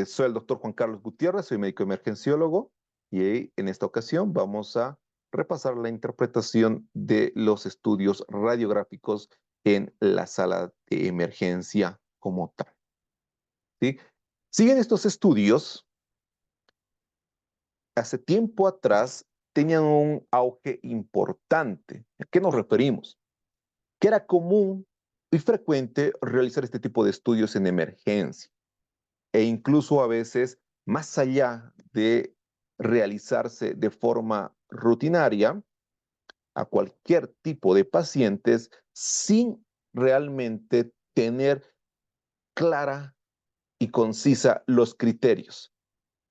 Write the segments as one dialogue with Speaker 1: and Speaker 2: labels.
Speaker 1: Soy el doctor Juan Carlos Gutiérrez, soy médico emergenciólogo y en esta ocasión vamos a repasar la interpretación de los estudios radiográficos en la sala de emergencia como tal. ¿Sí? Si bien estos estudios, hace tiempo atrás, tenían un auge importante. ¿A qué nos referimos? Que era común y frecuente realizar este tipo de estudios en emergencia e incluso a veces más allá de realizarse de forma rutinaria a cualquier tipo de pacientes sin realmente tener clara y concisa los criterios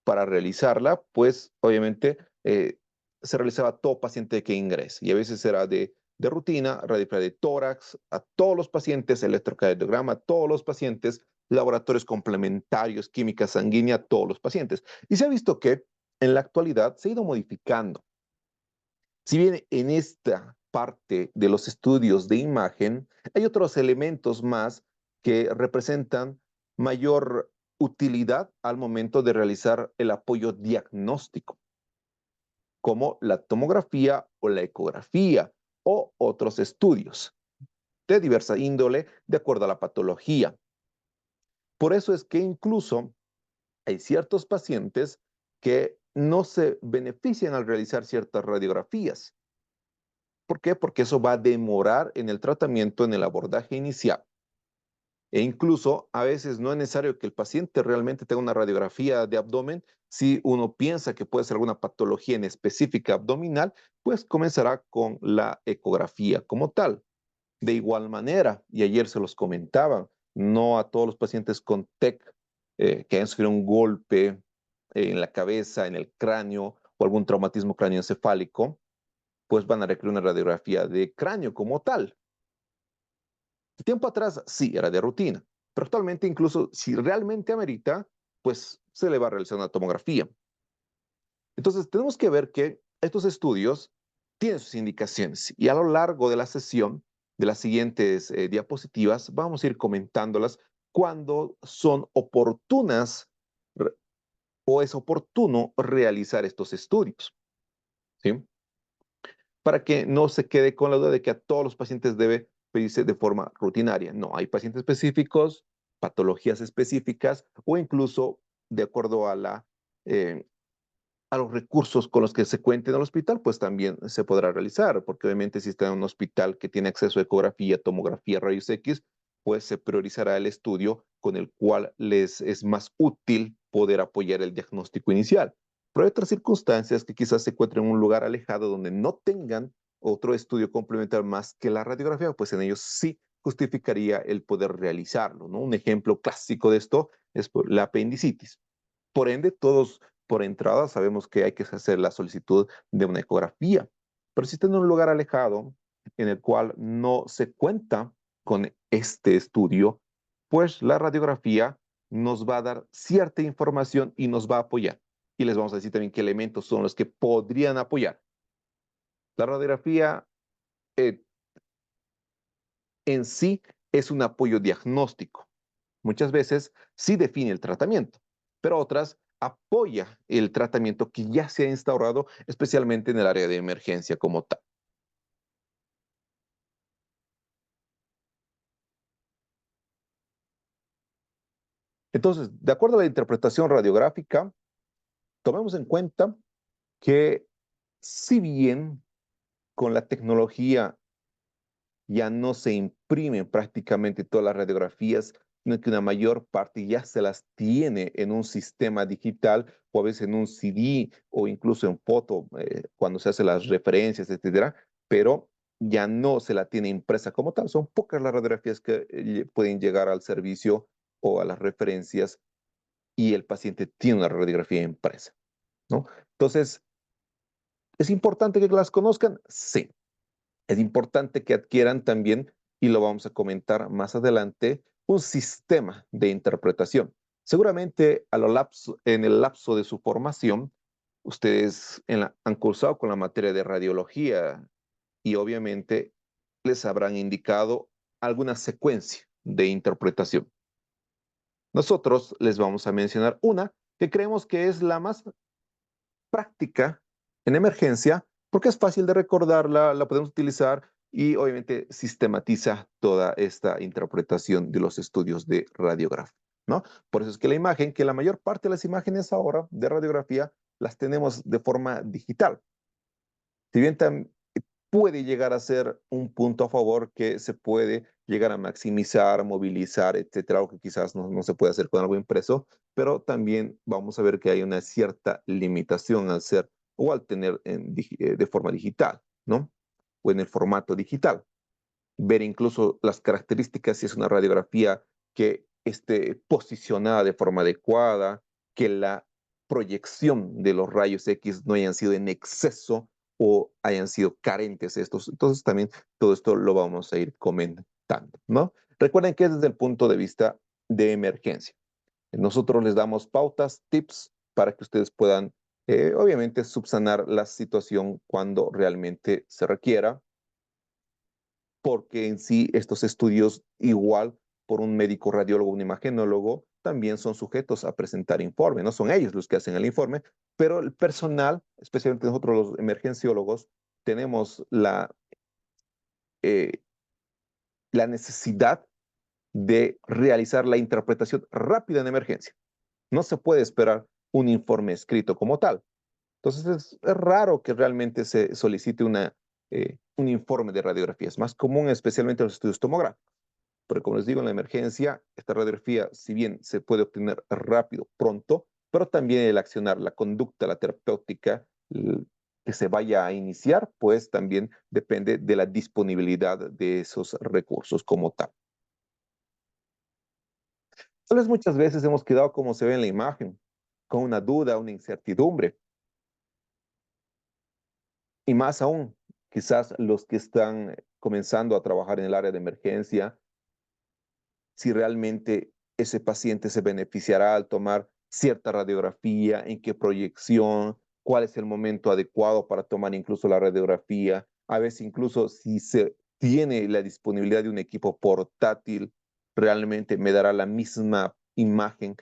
Speaker 1: para realizarla, pues obviamente se realizaba a todo paciente que ingrese y a veces era de rutina, radiografía de tórax, a todos los pacientes, electrocardiograma, a todos los pacientes, laboratorios complementarios, química sanguínea, a todos los pacientes. Y se ha visto que en la actualidad se ha ido modificando. Si bien en esta parte de los estudios de imagen hay otros elementos más que representan mayor utilidad al momento de realizar el apoyo diagnóstico, como la tomografía o la ecografía o otros estudios de diversa índole de acuerdo a la patología. Por eso es que incluso hay ciertos pacientes que no se benefician al realizar ciertas radiografías. ¿Por qué? Porque eso va a demorar en el tratamiento, en el abordaje inicial. E incluso a veces no es necesario que el paciente realmente tenga una radiografía de abdomen. Si uno piensa que puede ser alguna patología en específica abdominal, pues comenzará con la ecografía como tal. De igual manera, y ayer se los comentaba, no a todos los pacientes con TEC que han sufrido un golpe en la cabeza, en el cráneo o algún traumatismo cráneoencefálico, pues van a requerir una radiografía de cráneo como tal. De tiempo atrás sí, era de rutina, pero actualmente incluso si realmente amerita, pues se le va a realizar una tomografía. Entonces tenemos que ver que estos estudios tienen sus indicaciones y a lo largo de la sesión, de las siguientes diapositivas, vamos a ir comentándolas cuando son oportunas o es oportuno realizar estos estudios, ¿sí? Para que no se quede con la duda de que a todos los pacientes debe pedirse de forma rutinaria. No, hay pacientes específicos, patologías específicas o incluso de acuerdo eh, a los recursos con los que se cuente en el hospital, pues también se podrá realizar, porque obviamente si está en un hospital que tiene acceso a ecografía, tomografía, rayos X, pues se priorizará el estudio con el cual les es más útil poder apoyar el diagnóstico inicial. Pero hay otras circunstancias que quizás se encuentren en un lugar alejado donde no tengan otro estudio complementario más que la radiografía, pues en ellos sí justificaría el poder realizarlo, ¿no? Un ejemplo clásico de esto es la apendicitis. Por ende, todos por entrada sabemos que hay que hacer la solicitud de una ecografía. Pero si está en un lugar alejado en el cual no se cuenta con este estudio, pues la radiografía nos va a dar cierta información y nos va a apoyar. Y les vamos a decir también qué elementos son los que podrían apoyar. La radiografía eh, en sí es un apoyo diagnóstico. Muchas veces sí define el tratamiento, pero otras apoya el tratamiento que ya se ha instaurado, especialmente en el área de emergencia como tal. Entonces, de acuerdo a la interpretación radiográfica, tomemos en cuenta que si bien con la tecnología ya no se imprimen prácticamente todas las radiografías, sino que una mayor parte ya se las tiene en un sistema digital o a veces en un CD o incluso en foto cuando se hacen las referencias, etcétera, pero ya no se la tiene impresa como tal. Son pocas las radiografías que pueden llegar al servicio o a las referencias y el paciente tiene una radiografía impresa, ¿no? Entonces, ¿es importante que las conozcan? Sí. Es importante que adquieran también, y lo vamos a comentar más adelante, un sistema de interpretación. Seguramente en el lapso de su formación, ustedes han cursado con la materia de radiología y obviamente les habrán indicado alguna secuencia de interpretación. Nosotros les vamos a mencionar una que creemos que es la más práctica en emergencia porque es fácil de recordarla, la podemos utilizar y obviamente sistematiza toda esta interpretación de los estudios de radiografía, ¿no? Por eso es que la imagen, que la mayor parte de las imágenes ahora de radiografía las tenemos de forma digital. Si bien puede llegar a ser un punto a favor que se puede llegar a maximizar, movilizar, etcétera, algo que quizás no se puede hacer con algo impreso, pero también vamos a ver que hay una cierta limitación al ser o al tener de forma digital, ¿no? O en el formato digital. Ver incluso las características, si es una radiografía que esté posicionada de forma adecuada, que la proyección de los rayos X no hayan sido en exceso o hayan sido carentes estos. Entonces también todo esto lo vamos a ir comentando, ¿no? Recuerden que es desde el punto de vista de emergencia. Nosotros les damos pautas, tips para que ustedes puedan, obviamente, subsanar la situación cuando realmente se requiera, porque en sí estos estudios, igual por un médico radiólogo, un imagenólogo, también son sujetos a presentar informe. No son ellos los que hacen el informe, pero el personal, especialmente nosotros los emergenciólogos, tenemos eh, la necesidad de realizar la interpretación rápida en emergencia. No se puede esperar un informe escrito como tal. Entonces es raro que realmente se solicite un informe de radiografía. Es más común especialmente en los estudios tomográficos. Pero como les digo, en la emergencia, esta radiografía, si bien se puede obtener rápido, pronto, pero también el accionar, la conducta, la terapéutica que se vaya a iniciar, pues también depende de la disponibilidad de esos recursos como tal. Tal vez muchas veces hemos quedado como se ve en la imagen, con una duda, una incertidumbre, y más aún, quizás los que están comenzando a trabajar en el área de emergencia, si realmente ese paciente se beneficiará al tomar cierta radiografía, en qué proyección, cuál es el momento adecuado para tomar incluso la radiografía, a veces incluso si se tiene la disponibilidad de un equipo portátil, realmente me dará la misma imagen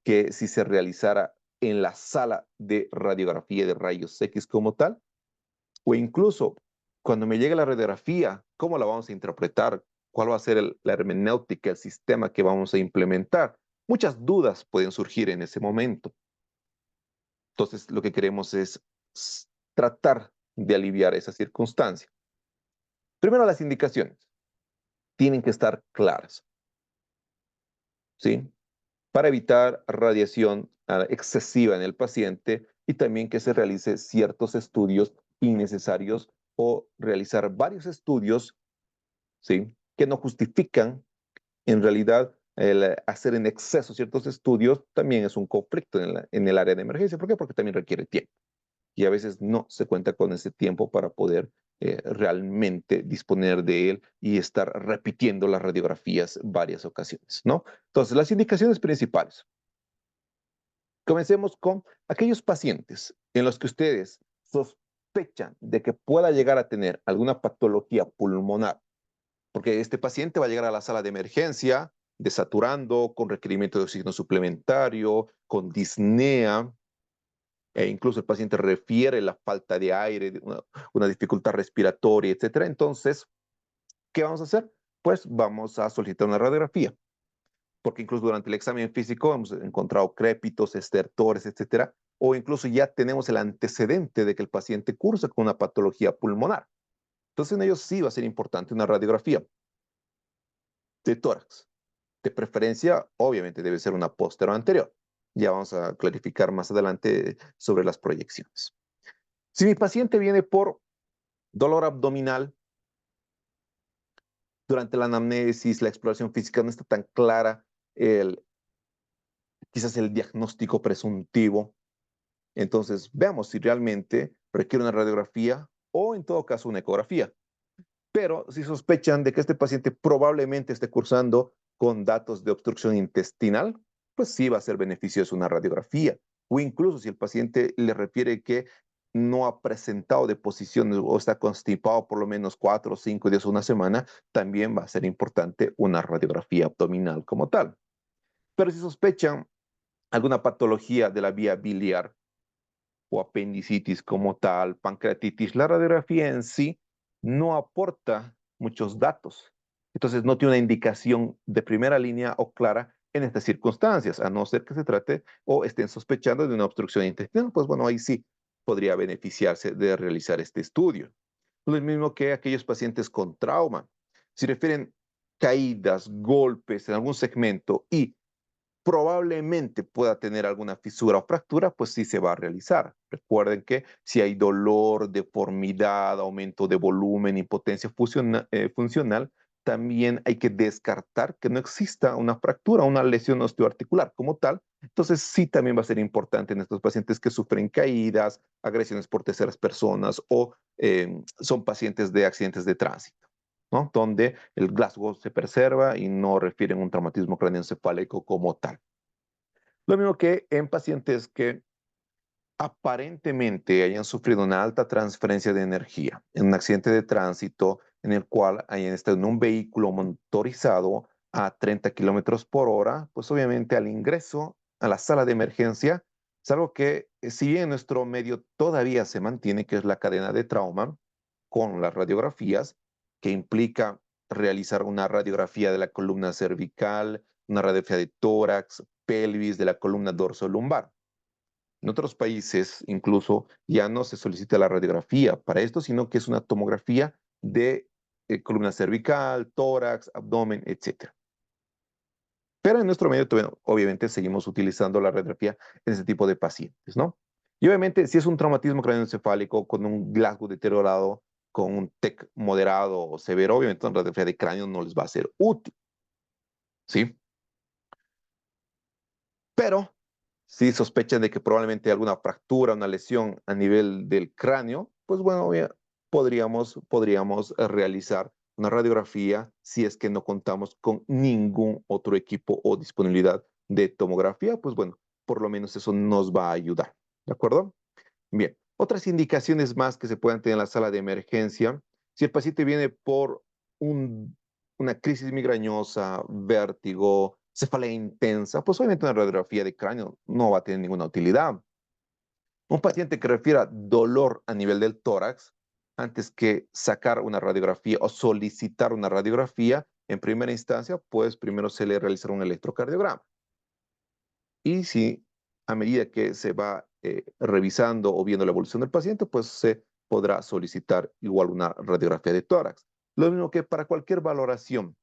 Speaker 1: que si se realizara en la sala de radiografía de rayos X como tal, o incluso cuando me llegue la radiografía, ¿cómo la vamos a interpretar? ¿Cuál va a ser la hermenéutica, el sistema que vamos a implementar? Muchas dudas pueden surgir en ese momento. Entonces, lo que queremos es tratar de aliviar esa circunstancia. Primero, las indicaciones tienen que estar claras, ¿sí? Para evitar radiación excesiva en el paciente y también que se realice ciertos estudios innecesarios o realizar varios estudios, ¿sí? Que no justifican en realidad el hacer en exceso ciertos estudios también es un conflicto en el área de emergencia. ¿Por qué? Porque también requiere tiempo y a veces no se cuenta con ese tiempo para poder realmente disponer de él y estar repitiendo las radiografías varias ocasiones, ¿no? Entonces, las indicaciones principales. Comencemos con aquellos pacientes en los que ustedes sospechan de que pueda llegar a tener alguna patología pulmonar, porque este paciente va a llegar a la sala de emergencia desaturando, con requerimiento de oxígeno suplementario, con disnea, e incluso el paciente refiere la falta de aire, una dificultad respiratoria, etcétera. Entonces, ¿qué vamos a hacer? Pues vamos a solicitar una radiografía, porque incluso durante el examen físico hemos encontrado crépitos, estertores, etcétera, o incluso ya tenemos el antecedente de que el paciente cursa con una patología pulmonar. Entonces, en ellos sí va a ser importante una radiografía de tórax. De preferencia, obviamente, debe ser una póstero anterior. Ya vamos a clarificar más adelante sobre las proyecciones. Si mi paciente viene por dolor abdominal, durante la anamnesis, la exploración física no está tan clara, quizás el diagnóstico presuntivo. Entonces, veamos si realmente requiere una radiografía o en todo caso una ecografía. Pero si sospechan de que este paciente probablemente esté cursando con datos de obstrucción intestinal, pues sí va a ser beneficioso una radiografía. O incluso si el paciente le refiere que no ha presentado deposiciones o está constipado por lo menos 4 o 5 días o una semana, también va a ser importante una radiografía abdominal como tal. Pero si sospechan alguna patología de la vía biliar o apendicitis como tal, pancreatitis, la radiografía en sí no aporta muchos datos. Entonces no tiene una indicación de primera línea o clara en estas circunstancias, a no ser que se trate o estén sospechando de una obstrucción intestinal, pues bueno, ahí sí podría beneficiarse de realizar este estudio. Lo mismo que aquellos pacientes con trauma. Si refieren caídas, golpes en algún segmento y probablemente pueda tener alguna fisura o fractura, pues sí se va a realizar. Recuerden que si hay dolor, deformidad, aumento de volumen, impotencia funcional, también hay que descartar que no exista una fractura, una lesión osteoarticular como tal. Entonces sí también va a ser importante en estos pacientes que sufren caídas, agresiones por terceras personas o son pacientes de accidentes de tránsito, ¿no? Donde el Glasgow se preserva y no refieren un traumatismo craneoencefálico como tal. Lo mismo que en pacientes que aparentemente hayan sufrido una alta transferencia de energía en un accidente de tránsito en el cual hayan estado en un vehículo motorizado a 30 kilómetros por hora, pues obviamente al ingreso a la sala de emergencia es algo que, si bien en nuestro medio todavía se mantiene, que es la cadena de trauma con las radiografías, que implica realizar una radiografía de la columna cervical, una radiografía de tórax, pelvis, de la columna dorso-lumbar. En otros países incluso ya no se solicita la radiografía para esto, sino que es una tomografía de columna cervical, tórax, abdomen, etc. Pero en nuestro medio, obviamente, seguimos utilizando la radiografía en ese tipo de pacientes, ¿no? Y obviamente, si es un traumatismo craneoencefálico con un Glasgow deteriorado, con un TEC moderado o severo, obviamente una radiografía de cráneo no les va a ser útil, ¿sí? Pero si sospechan de que probablemente hay alguna fractura, una lesión a nivel del cráneo, pues bueno, podríamos realizar una radiografía si es que no contamos con ningún otro equipo o disponibilidad de tomografía, pues bueno, por lo menos eso nos va a ayudar, ¿de acuerdo? Bien, otras indicaciones más que se puedan tener en la sala de emergencia, si el paciente viene por un, una crisis migrañosa, vértigo, cefalea intensa, pues obviamente una radiografía de cráneo no va a tener ninguna utilidad. Un paciente que refiera dolor a nivel del tórax, antes que sacar una radiografía o solicitar una radiografía, en primera instancia, pues primero se le realizará un electrocardiograma. Y si a medida que se va revisando o viendo la evolución del paciente, pues se podrá solicitar igual una radiografía de tórax. Lo mismo que para cualquier valoración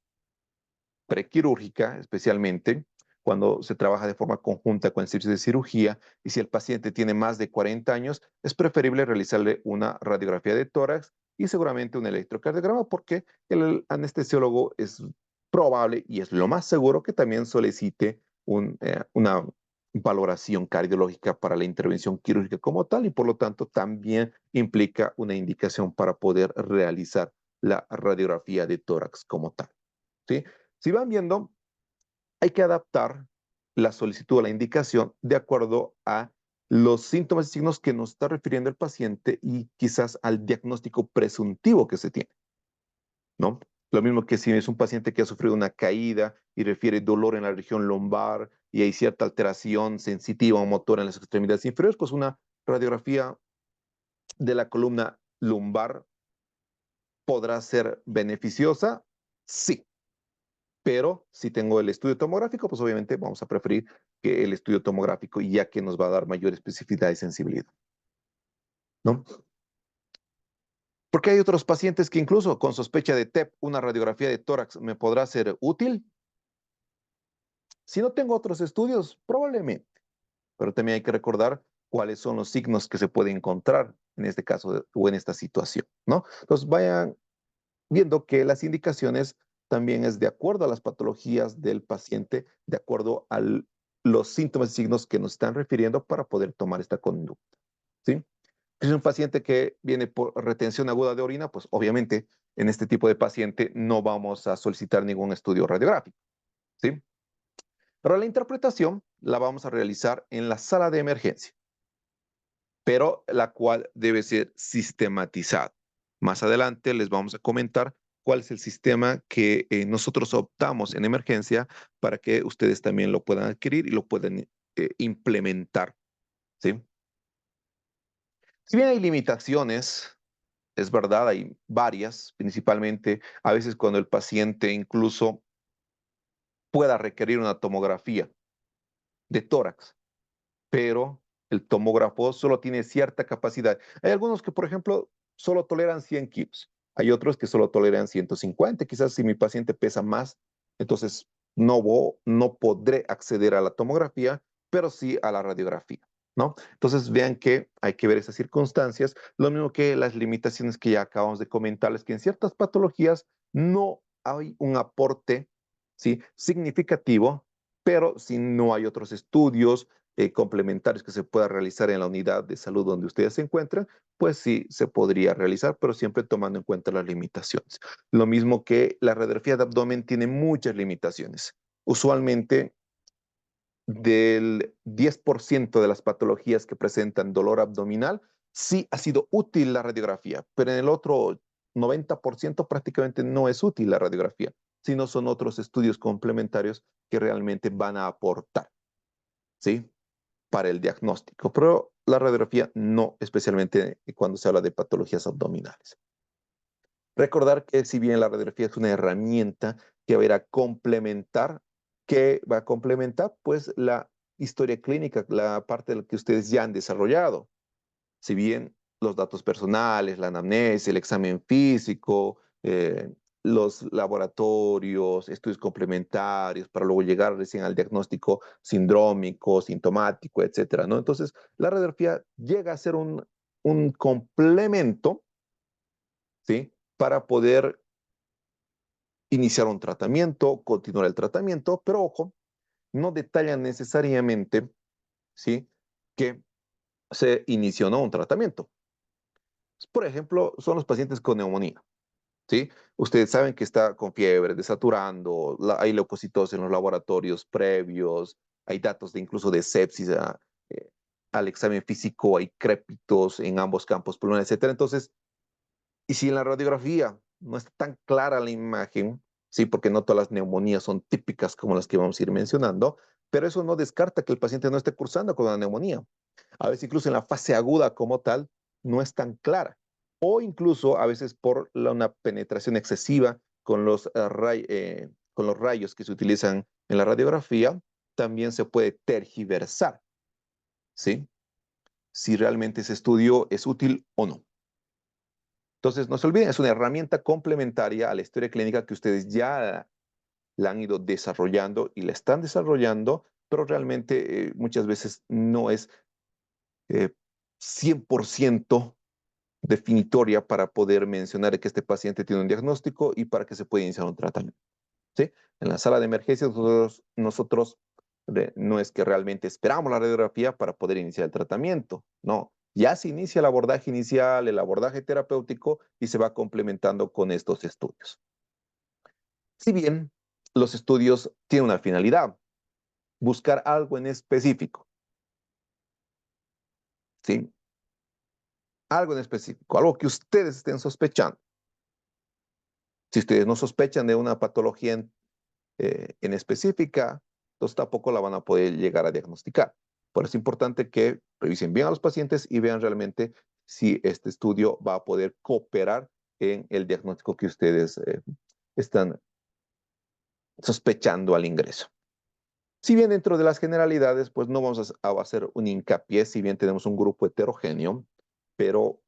Speaker 1: prequirúrgica, especialmente cuando se trabaja de forma conjunta con el servicio de cirugía, y si el paciente tiene más de 40 años, es preferible realizarle una radiografía de tórax y seguramente un electrocardiograma, porque el anestesiólogo es probable y es lo más seguro que también solicite una valoración cardiológica para la intervención quirúrgica como tal, y por lo tanto también implica una indicación para poder realizar la radiografía de tórax como tal, ¿sí? Si van viendo, hay que adaptar la solicitud o la indicación de acuerdo a los síntomas y signos que nos está refiriendo el paciente y quizás al diagnóstico presuntivo que se tiene, ¿no? Lo mismo que si es un paciente que ha sufrido una caída y refiere dolor en la región lumbar y hay cierta alteración sensitiva o motora en las extremidades inferiores, pues una radiografía de la columna lumbar podrá ser beneficiosa, sí. Pero si tengo el estudio tomográfico, pues obviamente vamos a preferir que el estudio tomográfico, ya que nos va a dar mayor especificidad y sensibilidad, ¿no? Porque hay otros pacientes que incluso con sospecha de TEP, una radiografía de tórax me podrá ser útil. Si no tengo otros estudios, probablemente. Pero también hay que recordar cuáles son los signos que se pueden encontrar en este caso o en esta situación, ¿no? Entonces vayan viendo que las indicaciones también es de acuerdo a las patologías del paciente, de acuerdo a los síntomas y signos que nos están refiriendo para poder tomar esta conducta, ¿sí? Si es un paciente que viene por retención aguda de orina, pues obviamente en este tipo de paciente no vamos a solicitar ningún estudio radiográfico, ¿sí? Pero la interpretación la vamos a realizar en la sala de emergencia, pero la cual debe ser sistematizada. Más adelante les vamos a comentar cuál es el sistema que nosotros optamos en emergencia para que ustedes también lo puedan adquirir y lo puedan implementar, ¿sí? Si bien hay limitaciones, es verdad, hay varias, principalmente a veces cuando el paciente incluso pueda requerir una tomografía de tórax, pero el tomógrafo solo tiene cierta capacidad. Hay algunos que, por ejemplo, solo toleran 100 kilos. Hay otros que solo toleran 150. Quizás si mi paciente pesa más, entonces no podré acceder a la tomografía, pero sí a la radiografía, ¿no? Entonces vean que hay que ver esas circunstancias. Lo mismo que las limitaciones que ya acabamos de comentarles, que en ciertas patologías no hay un aporte, ¿sí?, significativo, pero si no hay otros estudios complementarios que se pueda realizar en la unidad de salud donde ustedes se encuentran, pues sí se podría realizar, pero siempre tomando en cuenta las limitaciones. Lo mismo que la radiografía de abdomen tiene muchas limitaciones. Usualmente del 10% de las patologías que presentan dolor abdominal, sí ha sido útil la radiografía, pero en el otro 90% prácticamente no es útil la radiografía, sino son otros estudios complementarios que realmente van a aportar, ¿sí?, para el diagnóstico, pero la radiografía no, especialmente cuando se habla de patologías abdominales. Recordar que si bien la radiografía es una herramienta que va a ir a complementar, pues la historia clínica, la parte de lo que ustedes ya han desarrollado. Si bien los datos personales, la anamnesis, el examen físico, los laboratorios, estudios complementarios, para luego llegar recién al diagnóstico sindrómico, sintomático, etcétera, ¿no? Entonces, la radiografía llega a ser un complemento, ¿sí?, para poder iniciar un tratamiento, continuar el tratamiento, pero ojo, no detallan necesariamente, ¿sí?, que se inició o no un tratamiento. Por ejemplo, son los pacientes con neumonía, ¿sí? Ustedes saben que está con fiebre, desaturando, hay leucocitos en los laboratorios previos, hay datos de incluso de sepsis eh, al examen físico, hay crépitos en ambos campos pulmonares, etcétera. Entonces, y si en la radiografía no está tan clara la imagen, sí, porque no todas las neumonías son típicas como las que vamos a ir mencionando, pero eso no descarta que el paciente no esté cursando con una neumonía. A veces incluso en la fase aguda como tal no es tan clara. O incluso a veces por una penetración excesiva con los rayos que se utilizan en la radiografía, también se puede tergiversar, ¿sí?, si realmente ese estudio es útil o no. Entonces, no se olviden, es una herramienta complementaria a la historia clínica que ustedes ya la han ido desarrollando y la están desarrollando, pero realmente muchas veces no es eh, 100% definitoria para poder mencionar que este paciente tiene un diagnóstico y para que se pueda iniciar un tratamiento, ¿sí? En la sala de emergencias nosotros no es que realmente esperamos la radiografía para poder iniciar el tratamiento, no. Ya se inicia el abordaje inicial, el abordaje terapéutico y se va complementando con estos estudios. Si bien los estudios tienen una finalidad, buscar algo en específico, ¿sí? Algo en específico, algo que ustedes estén sospechando. Si ustedes no sospechan de una patología en específica, entonces tampoco la van a poder llegar a diagnosticar. Por eso es importante que revisen bien a los pacientes y vean realmente si este estudio va a poder cooperar en el diagnóstico que ustedes están sospechando al ingreso. Si bien dentro de las generalidades, pues no vamos a hacer un hincapié, si bien tenemos un grupo heterogéneo, pero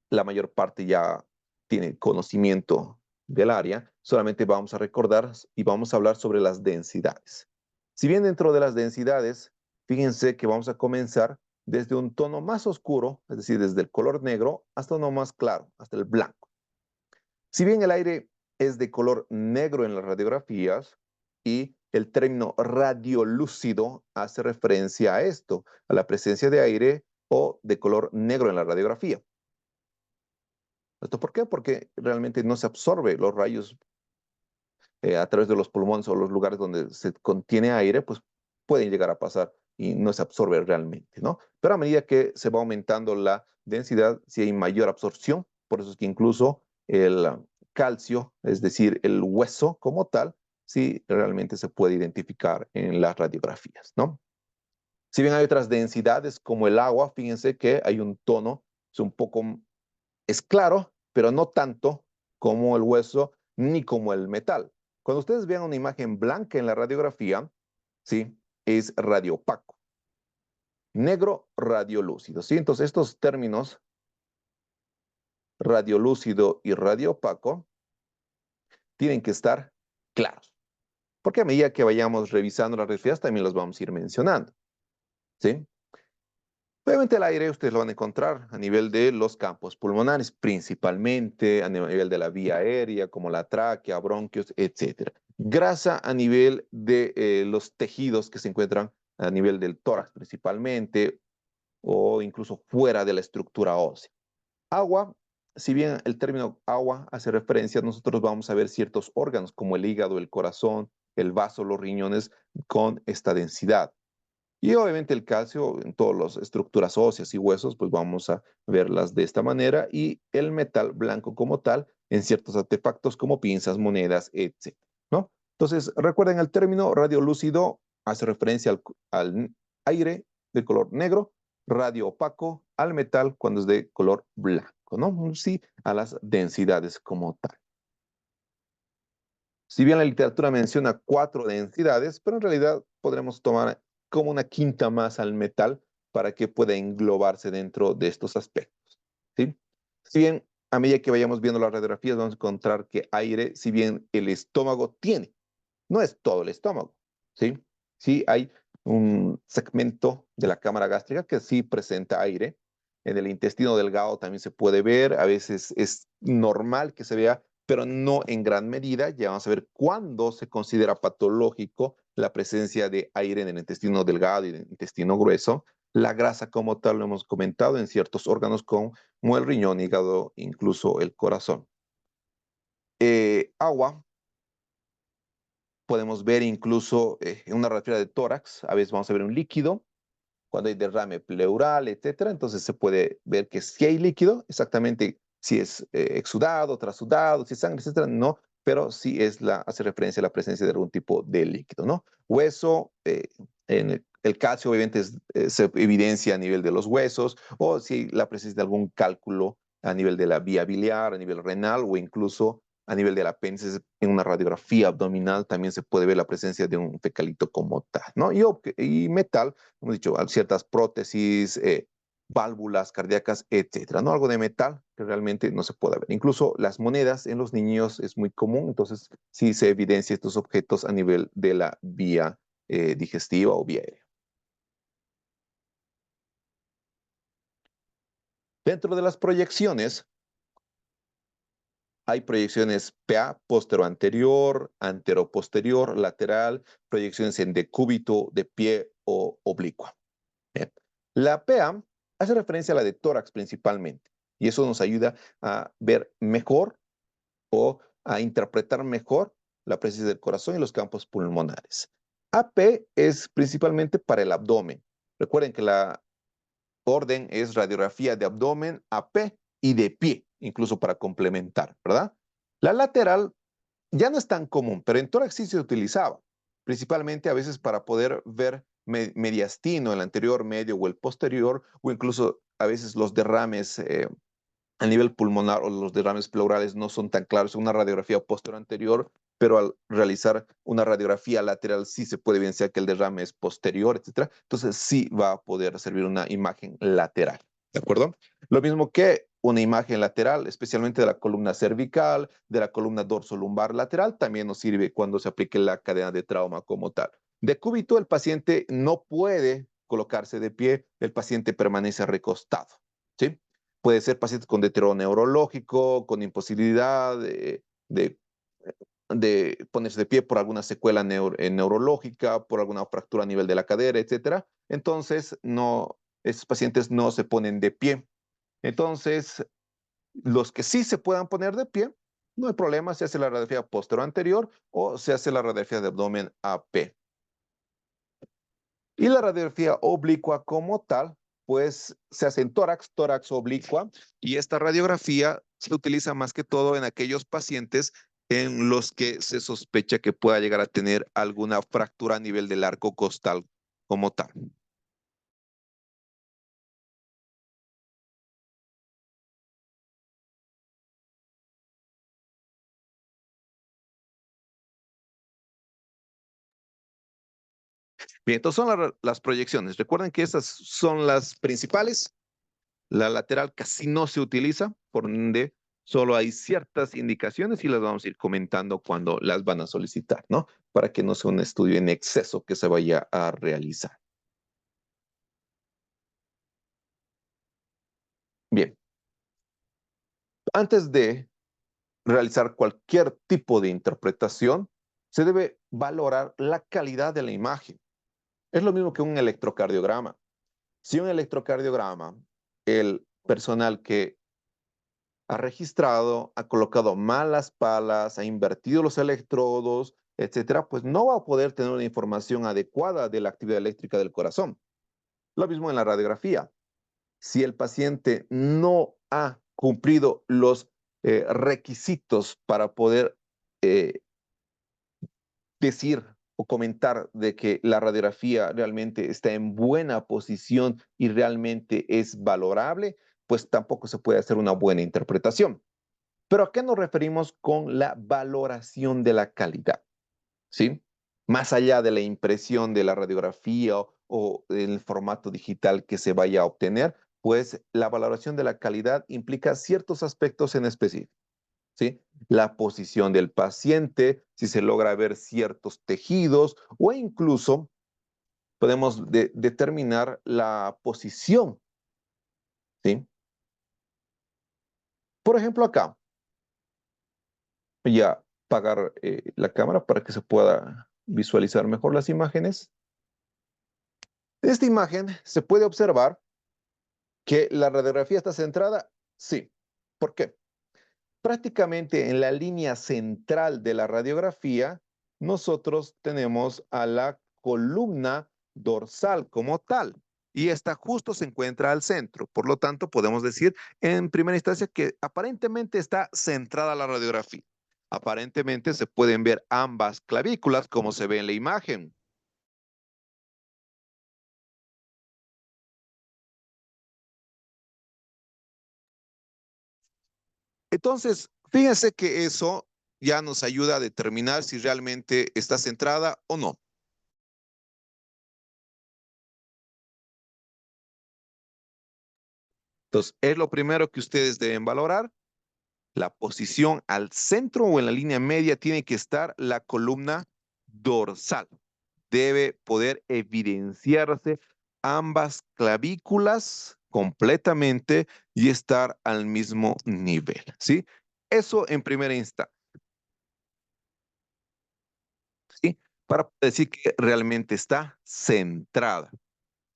Speaker 1: la mayor parte ya tiene conocimiento del área, solamente vamos a recordar y vamos a hablar sobre las densidades. Si bien dentro de las densidades, fíjense que vamos a comenzar desde un tono más oscuro, es decir, desde el color negro hasta uno más claro, hasta el blanco. Si bien el aire es de color negro en las radiografías y el término radiolúcido hace referencia a esto, a la presencia de aire o de color negro en la radiografía. ¿Esto por qué? Porque realmente no se absorbe los rayos a través de los pulmones o los lugares donde se contiene aire, pues pueden llegar a pasar y no se absorbe realmente, ¿no? Pero a medida que se va aumentando la densidad, si hay mayor absorción, por eso es que incluso calcio, es decir, el hueso como tal, sí realmente se puede identificar en las radiografías, ¿no? Si bien hay otras densidades como el agua, fíjense que hay un tono, es un poco, es claro, pero no tanto como el hueso ni como el metal. Cuando ustedes vean una imagen blanca en la radiografía, ¿sí? Es radiopaco. Negro, radiolúcido, ¿sí? Entonces estos términos, radiolúcido y radiopaco, tienen que estar claros. Porque a medida que vayamos revisando las radiografías, también los vamos a ir mencionando, ¿sí? Obviamente el aire ustedes lo van a encontrar a nivel de los campos pulmonares, principalmente a nivel de la vía aérea, como la tráquea, bronquios, etcétera. Grasa a nivel de los tejidos que se encuentran a nivel del tórax principalmente, o incluso fuera de la estructura ósea. Agua, si bien el término agua hace referencia, nosotros vamos a ver ciertos órganos como el hígado, el corazón, el vaso, los riñones con esta densidad. Y obviamente el calcio en todas las estructuras óseas y huesos, pues vamos a verlas de esta manera. Y el metal blanco como tal en ciertos artefactos como pinzas, monedas, etc. ¿No? Entonces, recuerden el término radiolúcido hace referencia al aire de color negro, radio opaco al metal cuando es de color blanco, ¿no? Sí, a las densidades como tal. Si bien la literatura menciona 4 densidades, pero en realidad podremos tomar como una quinta más al metal para que pueda englobarse dentro de estos aspectos, ¿sí? Si bien a medida que vayamos viendo las radiografías vamos a encontrar que aire, si bien el estómago tiene, no es todo el estómago, ¿sí? Sí hay un segmento de la cámara gástrica que sí presenta aire. En el intestino delgado también se puede ver, a veces es normal que se vea, pero no en gran medida. Ya vamos a ver cuándo se considera patológico la presencia de aire en el intestino delgado y en el intestino grueso. La grasa como tal lo hemos comentado en ciertos órganos como el riñón, hígado, incluso el corazón. Agua podemos ver incluso en una radiografía de tórax, a veces vamos a ver un líquido, cuando hay derrame pleural, etcétera, entonces se puede ver que si hay líquido, exactamente si es exudado, trasudado, si es sangre, etcétera, no, pero sí hace referencia a la presencia de algún tipo de líquido, ¿no? Hueso, en el calcio obviamente se evidencia a nivel de los huesos, o si la presencia de algún cálculo a nivel de la vía biliar, a nivel renal, o incluso a nivel del apéndice, en una radiografía abdominal también se puede ver la presencia de un fecalito como tal, ¿no? Y metal, como he dicho, ciertas prótesis, válvulas cardíacas, etcétera, ¿no? Algo de metal que realmente no se puede ver. Incluso las monedas en los niños es muy común, entonces sí se evidencia estos objetos a nivel de la vía digestiva o vía aérea. Dentro de las proyecciones, hay proyecciones PA, postero-anterior, antero-posterior, lateral, proyecciones en decúbito, de pie o oblicua. Bien. La PA hace referencia a la de tórax principalmente, y eso nos ayuda a ver mejor o a interpretar mejor la presencia del corazón y los campos pulmonares. AP es principalmente para el abdomen. Recuerden que la orden es radiografía de abdomen, AP y de pie, incluso para complementar, ¿verdad? La lateral ya no es tan común, pero en tórax sí se utilizaba, principalmente a veces para poder ver mediastino, el anterior, medio o el posterior, o incluso a veces los derrames a nivel pulmonar o los derrames pleurales no son tan claros en una radiografía posterior anterior, pero al realizar una radiografía lateral sí se puede evidenciar que el derrame es posterior, etcétera. Entonces sí va a poder servir una imagen lateral, ¿de acuerdo? Lo mismo que una imagen lateral, especialmente de la columna cervical, de la columna dorsolumbar lateral, también nos sirve cuando se aplique la cadena de trauma como tal. De cúbito, el paciente no puede colocarse de pie, el paciente permanece recostado, ¿sí? Puede ser pacientes con deterioro neurológico, con imposibilidad de, de ponerse de pie por alguna secuela neurológica, por alguna fractura a nivel de la cadera, etcétera. Entonces, no, estos pacientes no se ponen de pie. Entonces, los que sí se puedan poner de pie, no hay problema, se hace la radiografía posterior anterior o se hace la radiografía de abdomen AP. Y la radiografía oblicua como tal, pues se hace en tórax, tórax oblicua, y esta radiografía se utiliza más que todo en aquellos pacientes en los que se sospecha que pueda llegar a tener alguna fractura a nivel del arco costal como tal. Bien, entonces son las proyecciones. Recuerden que estas son las principales. La lateral casi no se utiliza, por ende solo hay ciertas indicaciones y las vamos a ir comentando cuando las van a solicitar, ¿no? Para que no sea un estudio en exceso que se vaya a realizar. Bien, antes de realizar cualquier tipo de interpretación, se debe valorar la calidad de la imagen. Es lo mismo que un electrocardiograma. Si un electrocardiograma, el personal que ha registrado, ha colocado malas palas, ha invertido los electrodos, etcétera, pues no va a poder tener una información adecuada de la actividad eléctrica del corazón. Lo mismo en la radiografía. Si el paciente no ha cumplido los requisitos para poder eh, decir o comentar de que la radiografía realmente está en buena posición y realmente es valorable, pues tampoco se puede hacer una buena interpretación. Pero ¿a qué nos referimos con la valoración de la calidad? ¿Sí? Más allá de la impresión de la radiografía o el formato digital que se vaya a obtener, pues la valoración de la calidad implica ciertos aspectos en específico. ¿Sí? La posición del paciente, si se logra ver ciertos tejidos o incluso podemos determinar la posición. ¿Sí? Por ejemplo, acá, ya apagar la cámara para que se pueda visualizar mejor las imágenes. En esta imagen se puede observar que la radiografía está centrada. Sí. ¿Por qué? Prácticamente en la línea central de la radiografía, nosotros tenemos a la columna dorsal como tal. Y esta justo se encuentra al centro. Por lo tanto, podemos decir en primera instancia que aparentemente está centrada la radiografía. Aparentemente se pueden ver ambas clavículas como se ve en la imagen. Entonces, fíjense que eso ya nos ayuda a determinar si realmente está centrada o no. Entonces, es lo primero que ustedes deben valorar. La posición al centro o en la línea media tiene que estar la columna dorsal. Debe poder evidenciarse ambas clavículas completamente y estar al mismo nivel, ¿sí? Eso en primera instancia, ¿sí? Para decir que realmente está centrada.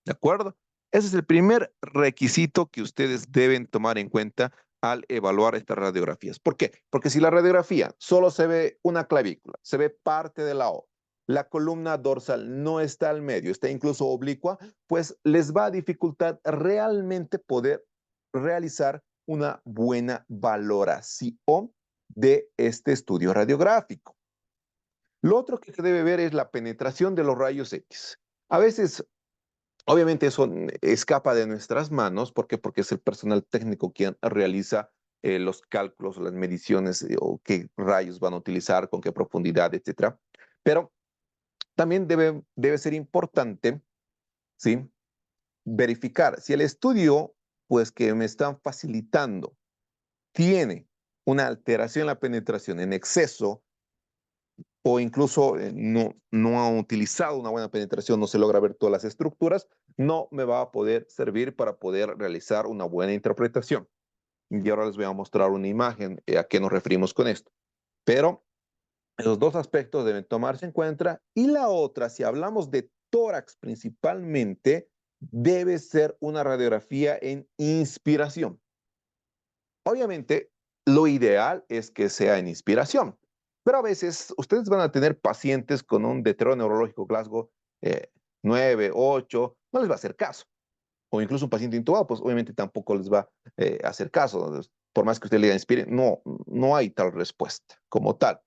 Speaker 1: ¿De acuerdo? Ese es el primer requisito que ustedes deben tomar en cuenta al evaluar estas radiografías. ¿Por qué? Porque si la radiografía solo se ve una clavícula, se ve parte de la O, la columna dorsal no está al medio, está incluso oblicua, pues les va a dificultar realmente poder realizar una buena valoración de este estudio radiográfico. Lo otro que se debe ver es la penetración de los rayos X. A veces obviamente eso escapa de nuestras manos, ¿por qué? Porque es el personal técnico quien realiza los cálculos, las mediciones o qué rayos van a utilizar, con qué profundidad, etcétera. Pero también debe ser importante, ¿sí? Verificar si el estudio, pues que me están facilitando, tiene una alteración en la penetración en exceso o incluso no ha utilizado una buena penetración, no se logra ver todas las estructuras, no me va a poder servir para poder realizar una buena interpretación. Y ahora les voy a mostrar una imagen a qué nos referimos con esto. Pero esos dos aspectos deben tomarse en cuenta. Y la otra, si hablamos de tórax principalmente, debe ser una radiografía en inspiración. Obviamente, lo ideal es que sea en inspiración, pero a veces ustedes van a tener pacientes con un deterioro neurológico Glasgow 9, 8, no les va a hacer caso. O incluso un paciente intubado, pues obviamente tampoco les va a hacer caso. por más que usted le diga inspire, no hay tal respuesta como tal,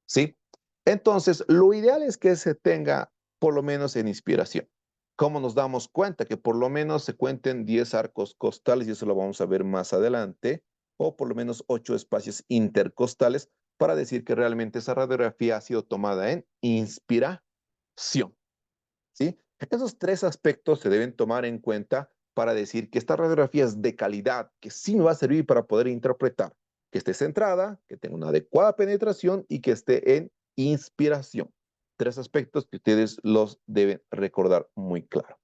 Speaker 1: ¿sí? Entonces, lo ideal es que se tenga por lo menos en inspiración. ¿Cómo nos damos cuenta? Que por lo menos se cuenten 10 arcos costales, y eso lo vamos a ver más adelante, o por lo menos 8 espacios intercostales para decir que realmente esa radiografía ha sido tomada en inspiración, ¿sí? Esos tres aspectos se deben tomar en cuenta para decir que esta radiografía es de calidad, que sí me va a servir para poder interpretar, que esté centrada, que tenga una adecuada penetración y que esté en inspiración. Tres aspectos que ustedes los deben recordar muy claro,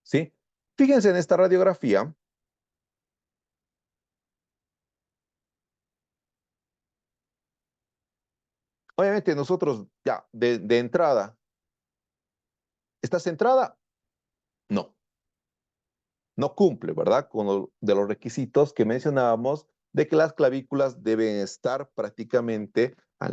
Speaker 1: ¿sí? Fíjense en esta radiografía. Obviamente nosotros ya de entrada, ¿está centrada? No. No cumple, ¿verdad? Con de los requisitos que mencionábamos de que las clavículas deben estar prácticamente a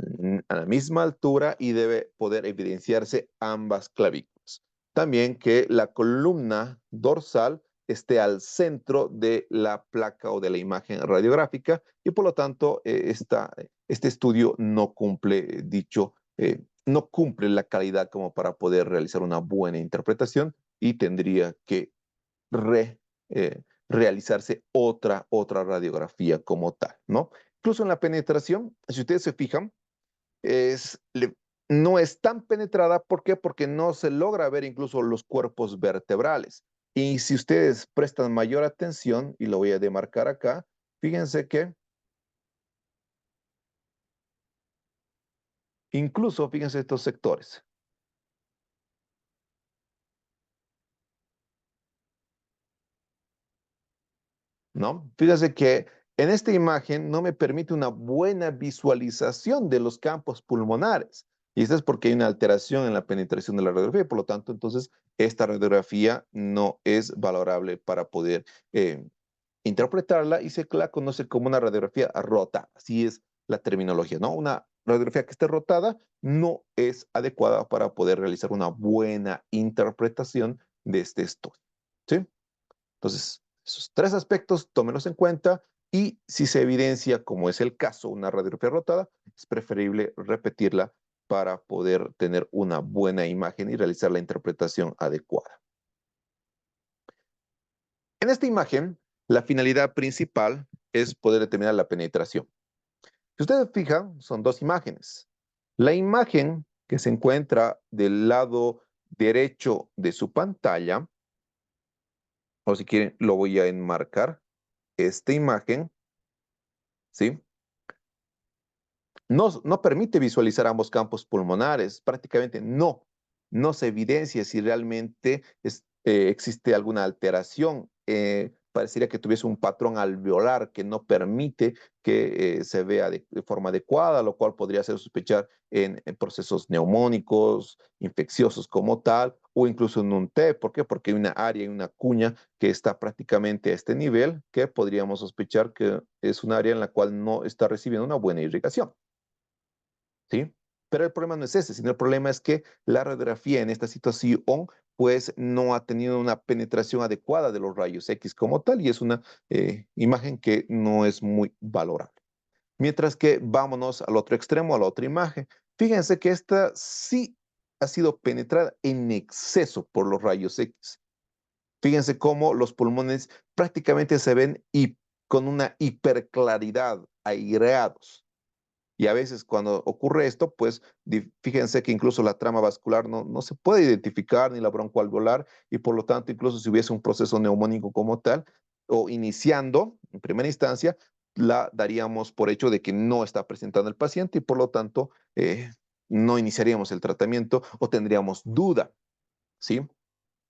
Speaker 1: la misma altura y debe poder evidenciarse ambas clavículas. También que la columna dorsal esté al centro de la placa o de la imagen radiográfica y por lo tanto este estudio no cumple no cumple la calidad como para poder realizar una buena interpretación y tendría que re, realizarse otra radiografía como tal, ¿no? Incluso en la penetración, si ustedes se fijan, es, le, no es tan penetrada. ¿Por qué? Porque no se logra ver incluso los cuerpos vertebrales. Y si ustedes prestan mayor atención, y lo voy a demarcar acá, fíjense que incluso, fíjense estos sectores, ¿no? Fíjense que en esta imagen no me permite una buena visualización de los campos pulmonares. Y esto es porque hay una alteración en la penetración de la radiografía. Por lo tanto, entonces, esta radiografía no es valorable para poder interpretarla y se la conoce como una radiografía rota. Así es la terminología, ¿no? Una radiografía que esté rotada no es adecuada para poder realizar una buena interpretación de este estudio, ¿sí? Entonces, esos tres aspectos, tómenlos en cuenta y si se evidencia, como es el caso, una radiografía rotada, es preferible repetirla para poder tener una buena imagen y realizar la interpretación adecuada. En esta imagen, la finalidad principal es poder determinar la penetración. Si ustedes fijan, son dos imágenes. La imagen que se encuentra del lado derecho de su pantalla, o si quieren, lo voy a enmarcar, esta imagen, ¿sí? No permite visualizar ambos campos pulmonares, prácticamente no se evidencia si realmente existe alguna alteración. Parecería que tuviese un patrón alveolar que no permite que se vea de forma adecuada, lo cual podría hacer sospechar en procesos neumónicos, infecciosos como tal, o incluso en un TEP. ¿Por qué? Porque hay una área, y una cuña que está prácticamente a este nivel, que podríamos sospechar que es un área en la cual no está recibiendo una buena irrigación. ¿Sí? Pero el problema no es ese, sino el problema es que la radiografía en esta situación pues no ha tenido una penetración adecuada de los rayos X como tal y es una imagen que no es muy valorable. Mientras que vámonos al otro extremo, a la otra imagen. Fíjense que esta sí ha sido penetrada en exceso por los rayos X. Fíjense cómo los pulmones prácticamente se ven con una hiperclaridad, aireados. Y a veces cuando ocurre esto, pues fíjense que incluso la trama vascular no se puede identificar ni la broncoalveolar y por lo tanto incluso si hubiese un proceso neumónico como tal o iniciando en primera instancia, la daríamos por hecho de que no está presentando el paciente y por lo tanto no iniciaríamos el tratamiento o tendríamos duda, ¿sí?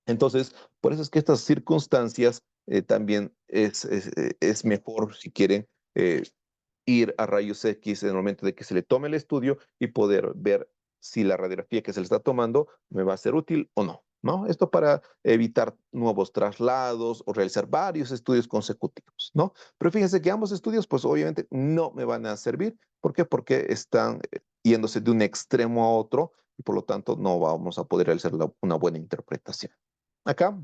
Speaker 1: Entonces, por eso es que estas circunstancias también es mejor si quieren ir a rayos X en el momento de que se le tome el estudio y poder ver si la radiografía que se le está tomando me va a ser útil o no, ¿no? Esto para evitar nuevos traslados o realizar varios estudios consecutivos, ¿no? Pero fíjense que ambos estudios, pues obviamente no me van a servir. ¿Por qué? Porque están yéndose de un extremo a otro y por lo tanto no vamos a poder realizar una buena interpretación. Acá,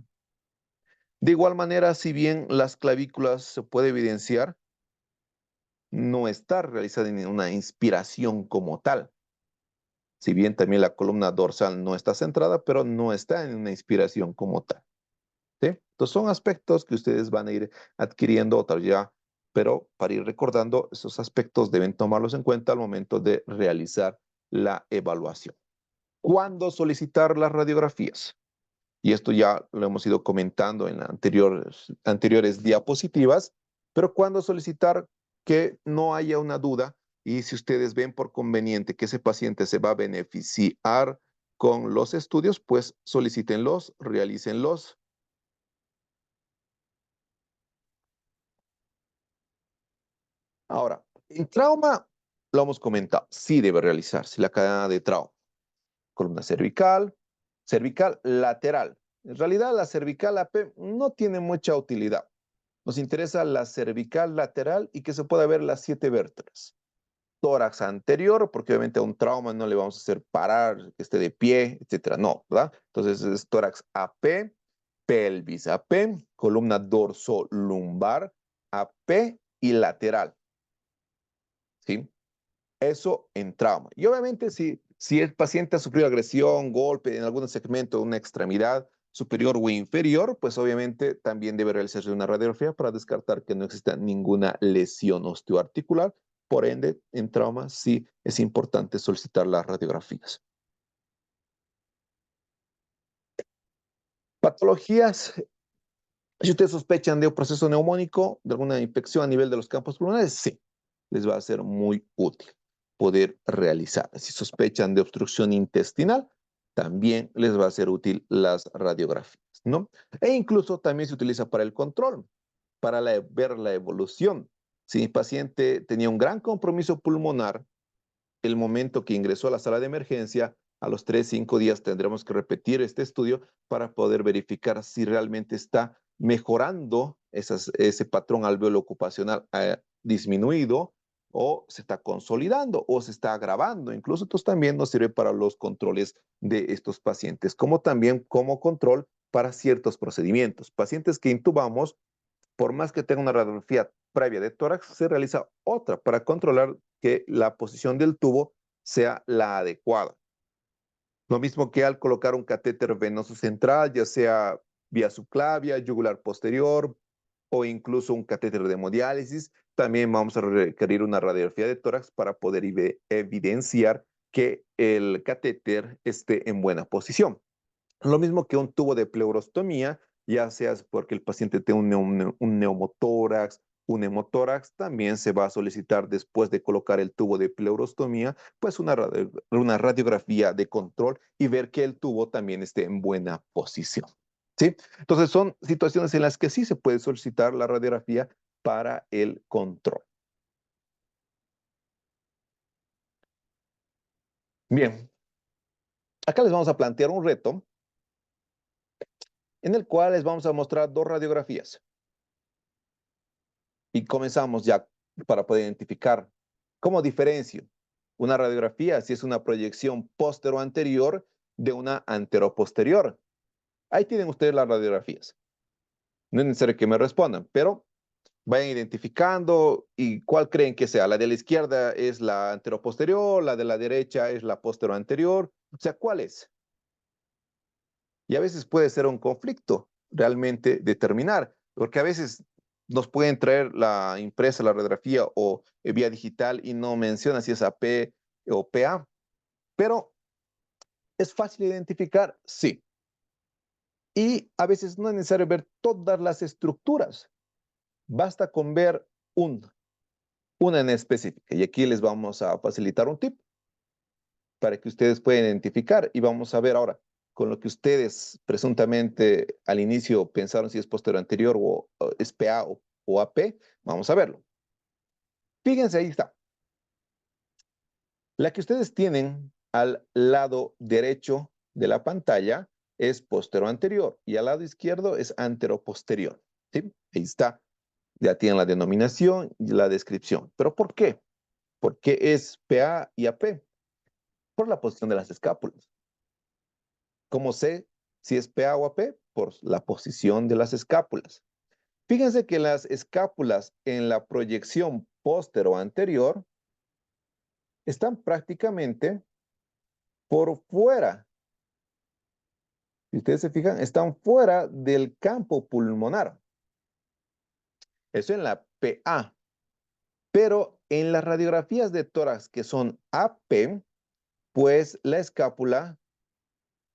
Speaker 1: de igual manera, si bien las clavículas se puede evidenciar, no está realizada en una inspiración como tal. Si bien también la columna dorsal no está centrada, pero no está en una inspiración como tal. ¿Sí? Entonces son aspectos que ustedes van a ir adquiriendo otra ya, pero para ir recordando, esos aspectos deben tomarlos en cuenta al momento de realizar la evaluación. ¿Cuándo solicitar las radiografías? Y esto ya lo hemos ido comentando en anteriores diapositivas, pero ¿cuándo solicitar que no haya una duda? Y si ustedes ven por conveniente que ese paciente se va a beneficiar con los estudios, pues solicítenlos, realícenlos. Ahora, en trauma, lo hemos comentado, sí debe realizarse la cadena de trauma. Columna cervical, cervical lateral. En realidad, la cervical AP no tiene mucha utilidad. Nos interesa la cervical lateral y que se pueda ver las 7 vértebras. Tórax anterior, porque obviamente a un trauma no le vamos a hacer parar, que esté de pie, etcétera. No, ¿verdad? Entonces es tórax AP, pelvis AP, columna dorso-lumbar AP y lateral. ¿Sí? Eso en trauma. Y obviamente si el paciente ha sufrido agresión, golpe en algún segmento de una extremidad superior o inferior, pues obviamente también debe realizarse una radiografía para descartar que no exista ninguna lesión osteoarticular. Por ende, en trauma sí es importante solicitar las radiografías. Patologías. Si ustedes sospechan de un proceso neumónico, de alguna infección a nivel de los campos pulmonares, sí, les va a ser muy útil poder realizar. Si sospechan de obstrucción intestinal, también les va a ser útil las radiografías, ¿no? E incluso también se utiliza para el control, para ver la evolución. Si mi paciente tenía un gran compromiso pulmonar, el momento que ingresó a la sala de emergencia, a los 3, 5 días tendremos que repetir este estudio para poder verificar si realmente está mejorando ese patrón alveolo ocupacional disminuido o se está consolidando o se está agravando. Incluso esto también nos sirve para los controles de estos pacientes, como también como control para ciertos procedimientos. Pacientes que intubamos, por más que tenga una radiografía previa de tórax, se realiza otra para controlar que la posición del tubo sea la adecuada. Lo mismo que al colocar un catéter venoso central, ya sea vía subclavia, yugular posterior o incluso un catéter de hemodiálisis, también vamos a requerir una radiografía de tórax para poder evidenciar que el catéter esté en buena posición. Lo mismo que un tubo de pleurostomía, ya sea porque el paciente tiene un neumotórax, un hemotórax, también se va a solicitar después de colocar el tubo de pleurostomía, pues una radiografía de control y ver que el tubo también esté en buena posición. ¿Sí? Entonces son situaciones en las que sí se puede solicitar la radiografía para el control. Bien, acá les vamos a plantear un reto en el cual les vamos a mostrar dos radiografías. Y comenzamos ya para poder identificar cómo diferencio una radiografía si es una proyección póstero anterior de una antero-posterior. Ahí tienen ustedes las radiografías. No es necesario que me respondan, pero vayan identificando y cuál creen que sea. La de la izquierda es la antero-posterior, la de la derecha es la póstero-anterior. O sea, ¿cuál es? Y a veces puede ser un conflicto realmente determinar, porque a veces nos pueden traer la impresa, la radiografía o vía digital y no menciona si es AP o PA, pero es fácil identificar, sí. Y a veces no es necesario ver todas las estructuras, basta con ver una en específica. Y aquí les vamos a facilitar un tip para que ustedes puedan identificar y vamos a ver ahora con lo que ustedes presuntamente al inicio pensaron si es posterior anterior o es PA o AP, vamos a verlo. Fíjense, ahí está. La que ustedes tienen al lado derecho de la pantalla es posterior anterior y al lado izquierdo es antero posterior. ¿Sí? Ahí está. Ya tienen la denominación y la descripción. ¿Pero por qué? ¿Por qué es PA y AP? Por la posición de las escápulas. ¿Cómo sé si es PA o AP? Por la posición de las escápulas. Fíjense que las escápulas en la proyección póstero anterior están prácticamente por fuera. Si ustedes se fijan, están fuera del campo pulmonar. Eso en la PA. Pero en las radiografías de tórax que son AP, pues la escápula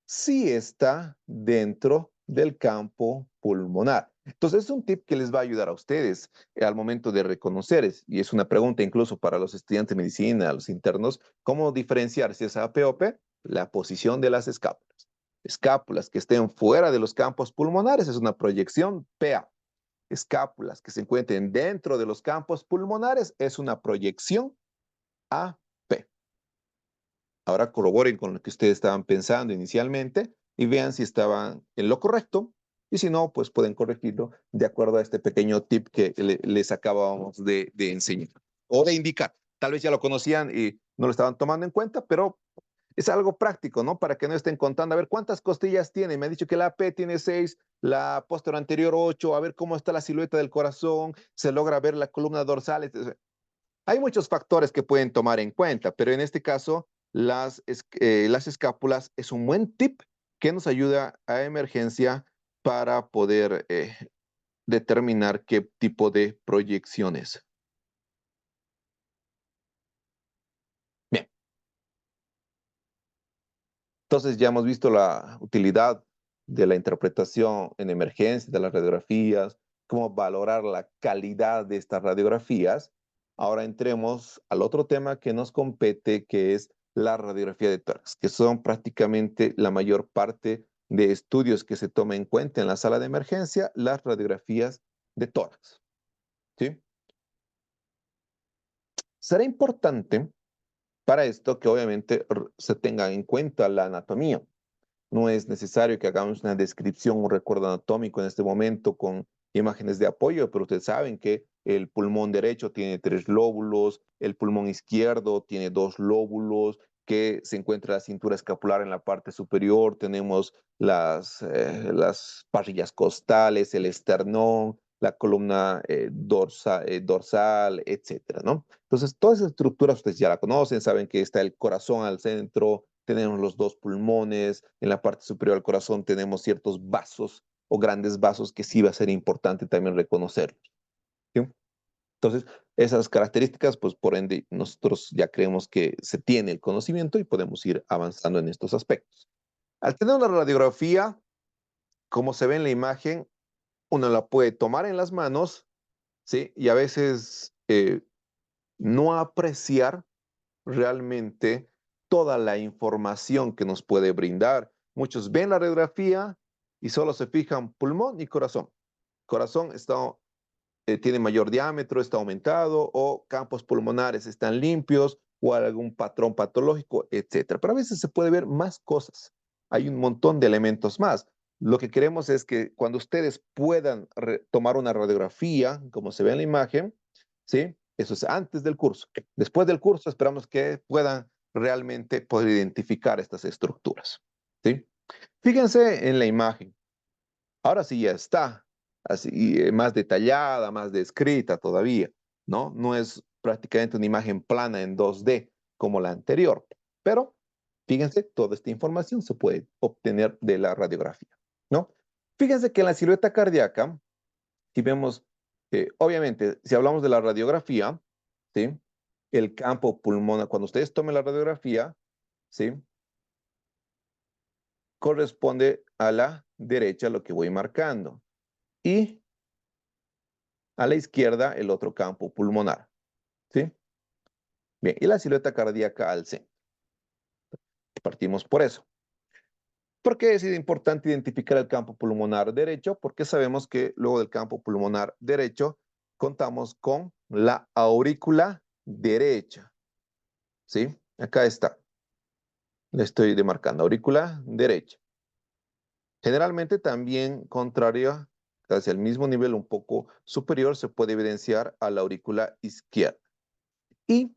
Speaker 1: sí está dentro del campo pulmonar. Entonces es un tip que les va a ayudar a ustedes al momento de reconocer, y es una pregunta incluso para los estudiantes de medicina, los internos, ¿cómo diferenciar si es AP o P? La posición de las escápulas. Escápulas que estén fuera de los campos pulmonares es una proyección PA. Escápulas que se encuentren dentro de los campos pulmonares es una proyección AP. Ahora corroboren con lo que ustedes estaban pensando inicialmente y vean si estaban en lo correcto, y si no, pues pueden corregirlo de acuerdo a este pequeño tip que les acabábamos de enseñar o de indicar. Tal vez ya lo conocían y no lo estaban tomando en cuenta, pero es algo práctico, ¿no? Para que no estén contando, a ver cuántas costillas tiene. Me ha dicho que la AP tiene 6, la posterior anterior 8, a ver cómo está la silueta del corazón, se logra ver la columna dorsal. Hay muchos factores que pueden tomar en cuenta, pero en este caso, las escápulas es un buen tip que nos ayuda a emergencia para poder determinar qué tipo de proyecciones. Bien, entonces ya hemos visto la utilidad de la interpretación en emergencia de las radiografías, cómo valorar la calidad de estas radiografías. Ahora entremos al otro tema que nos compete, que es la radiografía de tórax, que son prácticamente la mayor parte de estudios que se toma en cuenta en la sala de emergencia, las radiografías de tórax. ¿Sí? Será importante para esto que obviamente se tenga en cuenta la anatomía. No es necesario que hagamos una descripción, un recuerdo anatómico en este momento con imágenes de apoyo, pero ustedes saben que el pulmón derecho tiene 3 lóbulos, el pulmón izquierdo tiene 2 lóbulos, que se encuentra la cintura escapular en la parte superior, tenemos las parrillas costales, el esternón, la columna dorsal, etcétera, ¿no? Entonces, todas esas estructuras ustedes ya la conocen, saben que está el corazón al centro, tenemos los 2 pulmones, en la parte superior del corazón tenemos ciertos vasos o grandes vasos que sí va a ser importante también reconocerlos. ¿Sí? Entonces, esas características, pues por ende, nosotros ya creemos que se tiene el conocimiento y podemos ir avanzando en estos aspectos. Al tener una radiografía, como se ve en la imagen, uno la puede tomar en las manos, ¿sí? Y a veces no apreciar realmente toda la información que nos puede brindar. Muchos ven la radiografía y solo se fijan pulmón y corazón. Corazón tiene mayor diámetro, está aumentado, o campos pulmonares están limpios, o algún patrón patológico, etcétera. Pero a veces se puede ver más cosas. Hay un montón de elementos más. Lo que queremos es que cuando ustedes puedan tomar una radiografía, como se ve en la imagen, ¿sí? Eso es antes del curso. Después del curso esperamos que puedan realmente poder identificar estas estructuras, ¿sí? Fíjense en la imagen. Ahora sí ya está, así más detallada, más descrita todavía, ¿no? No es prácticamente una imagen plana en 2D como la anterior, pero fíjense, toda esta información se puede obtener de la radiografía, ¿no? Fíjense que en la silueta cardíaca, si vemos, obviamente, si hablamos de la radiografía, ¿sí? El campo pulmonar, cuando ustedes tomen la radiografía, ¿sí? Corresponde a la derecha lo que voy marcando. Y a la izquierda el otro campo pulmonar, ¿sí? Bien, y la silueta cardíaca al centro. Partimos por eso. ¿Por qué es importante identificar el campo pulmonar derecho? Porque sabemos que luego del campo pulmonar derecho contamos con la aurícula derecha, ¿sí? Acá está. Le estoy demarcando aurícula derecha. Generalmente también contraria, hacia el mismo nivel, un poco superior, se puede evidenciar a la aurícula izquierda. Y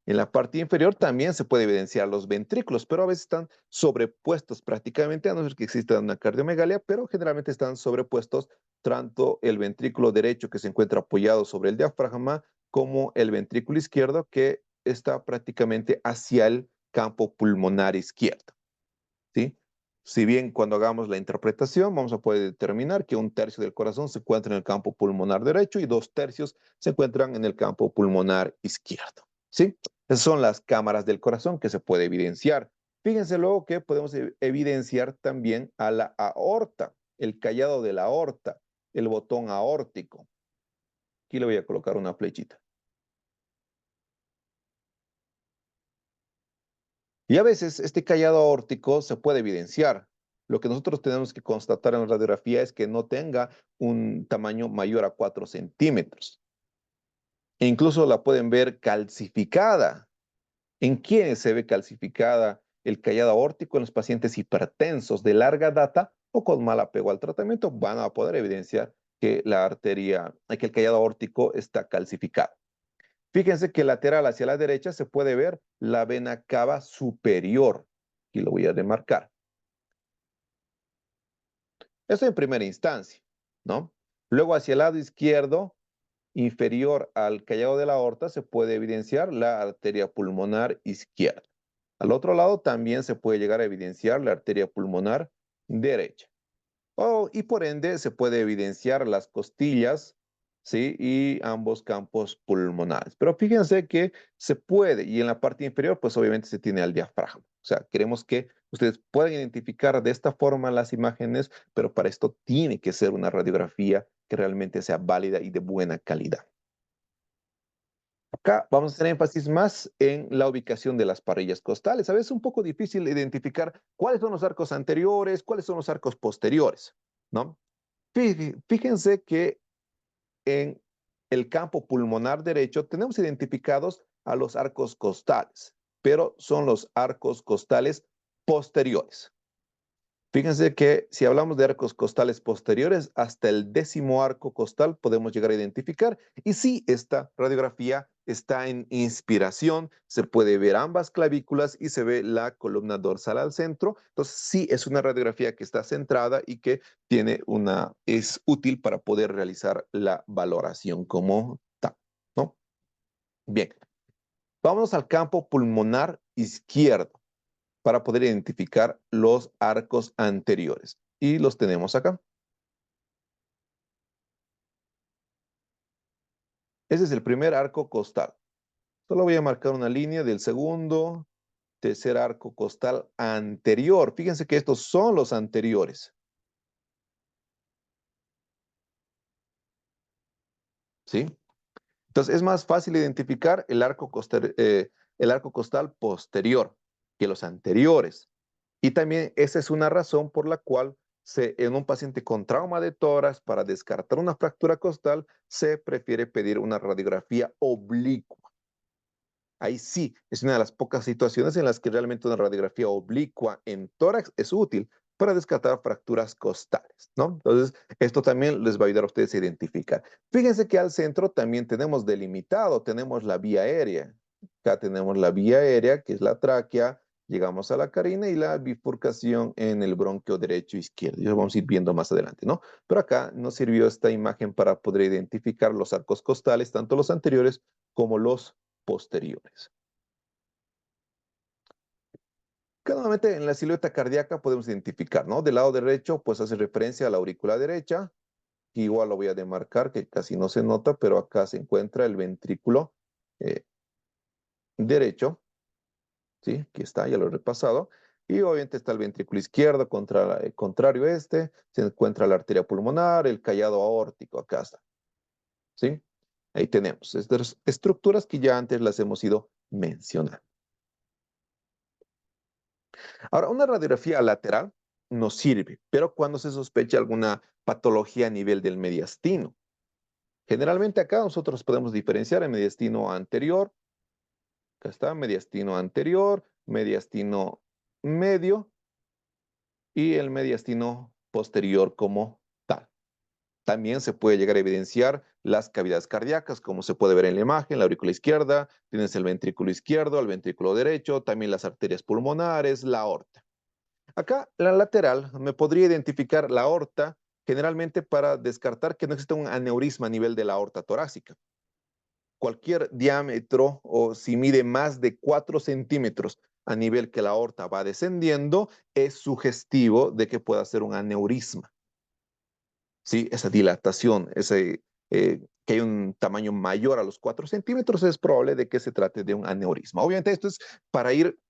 Speaker 1: en la parte inferior también se puede evidenciar los ventrículos, pero a veces están sobrepuestos prácticamente, a no ser que exista una cardiomegalia, pero generalmente están sobrepuestos tanto el ventrículo derecho que se encuentra apoyado sobre el diafragma como el ventrículo izquierdo, que está prácticamente hacia el campo pulmonar izquierdo, ¿sí? Si bien cuando hagamos la interpretación vamos a poder determinar que un tercio del corazón se encuentra en el campo pulmonar derecho y 2/3 se encuentran en el campo pulmonar izquierdo, ¿sí? Esas son las cámaras del corazón que se puede evidenciar. Fíjense luego que podemos evidenciar también a la aorta, el callado de la aorta, el botón aórtico. Aquí le voy a colocar una flechita. Y a veces este callado aórtico se puede evidenciar. Lo que nosotros tenemos que constatar en la radiografía es que no tenga un tamaño mayor a 4 centímetros. E incluso la pueden ver calcificada. ¿En quiénes se ve calcificada el callado aórtico? En los pacientes hipertensos de larga data o con mal apego al tratamiento van a poder evidenciar que la arteria, que el callado aórtico está calcificado. Fíjense que lateral hacia la derecha se puede ver la vena cava superior. Aquí lo voy a demarcar. Esto en primera instancia, ¿no? Luego hacia el lado izquierdo, inferior al callado de la aorta, se puede evidenciar la arteria pulmonar izquierda. Al otro lado también se puede llegar a evidenciar la arteria pulmonar derecha. Y por ende se puede evidenciar las costillas, ¿sí? Y ambos campos pulmonares. Pero fíjense que se puede, y en la parte inferior, pues obviamente se tiene al diafragma. O sea, queremos que ustedes puedan identificar de esta forma las imágenes, pero para esto tiene que ser una radiografía que realmente sea válida y de buena calidad. Acá vamos a hacer énfasis más en la ubicación de las parrillas costales. A veces es un poco difícil identificar cuáles son los arcos anteriores, cuáles son los arcos posteriores, ¿no? Fíjense que en el campo pulmonar derecho tenemos identificados a los arcos costales, pero son los arcos costales posteriores. Fíjense que si hablamos de arcos costales posteriores, hasta el 10º arco costal podemos llegar a identificar. Y si esta radiografía está en inspiración, se puede ver ambas clavículas y se ve la columna dorsal al centro. Entonces, sí es una radiografía que está centrada y que es útil para poder realizar la valoración como tal, ¿no? Bien, vamos al campo pulmonar izquierdo para poder identificar los arcos anteriores. Y los tenemos acá. Ese es el primer arco costal. Solo voy a marcar una línea del segundo, tercer arco costal anterior. Fíjense que estos son los anteriores, ¿sí? Entonces es más fácil identificar el arco costal posterior que los anteriores. Y también esa es una razón por la cual en un paciente con trauma de tórax, para descartar una fractura costal, se prefiere pedir una radiografía oblicua. Ahí sí, es una de las pocas situaciones en las que realmente una radiografía oblicua en tórax es útil para descartar fracturas costales, ¿no? Entonces, esto también les va a ayudar a ustedes a identificar. Fíjense que al centro también tenemos delimitado, tenemos la vía aérea. Acá tenemos la vía aérea, que es la tráquea, llegamos a la carina y la bifurcación en el bronquio derecho e izquierdo. Y lo vamos a ir viendo más adelante, ¿no? Pero acá nos sirvió esta imagen para poder identificar los arcos costales, tanto los anteriores como los posteriores. Que nuevamente en la silueta cardíaca podemos identificar, ¿no? Del lado derecho, pues hace referencia a la aurícula derecha. Igual lo voy a demarcar, que casi no se nota, pero acá se encuentra el ventrículo eh, derecho, ¿sí? Aquí está, ya lo he repasado. Y obviamente está el ventrículo izquierdo, contrario a este. Se encuentra la arteria pulmonar, el callado aórtico, acá está, ¿sí? Ahí tenemos estas estructuras que ya antes las hemos ido mencionando. Ahora, una radiografía lateral nos sirve, pero cuando se sospecha alguna patología a nivel del mediastino. Generalmente acá nosotros podemos diferenciar el mediastino anterior, acá está, mediastino anterior, mediastino medio y el mediastino posterior como tal. También se puede llegar a evidenciar las cavidades cardíacas, como se puede ver en la imagen, la aurícula izquierda, tienes el ventrículo izquierdo, el ventrículo derecho, también las arterias pulmonares, la aorta. Acá, la lateral, me podría identificar la aorta, generalmente para descartar que no existe un aneurisma a nivel de la aorta torácica. cualquier diámetro o si mide más de 4 centímetros a nivel que la aorta va descendiendo, es sugestivo de que pueda ser un aneurisma. ¿Sí? Esa dilatación, que hay un tamaño mayor a los 4 centímetros, es probable de que se trate de un aneurisma. Obviamente esto es para ir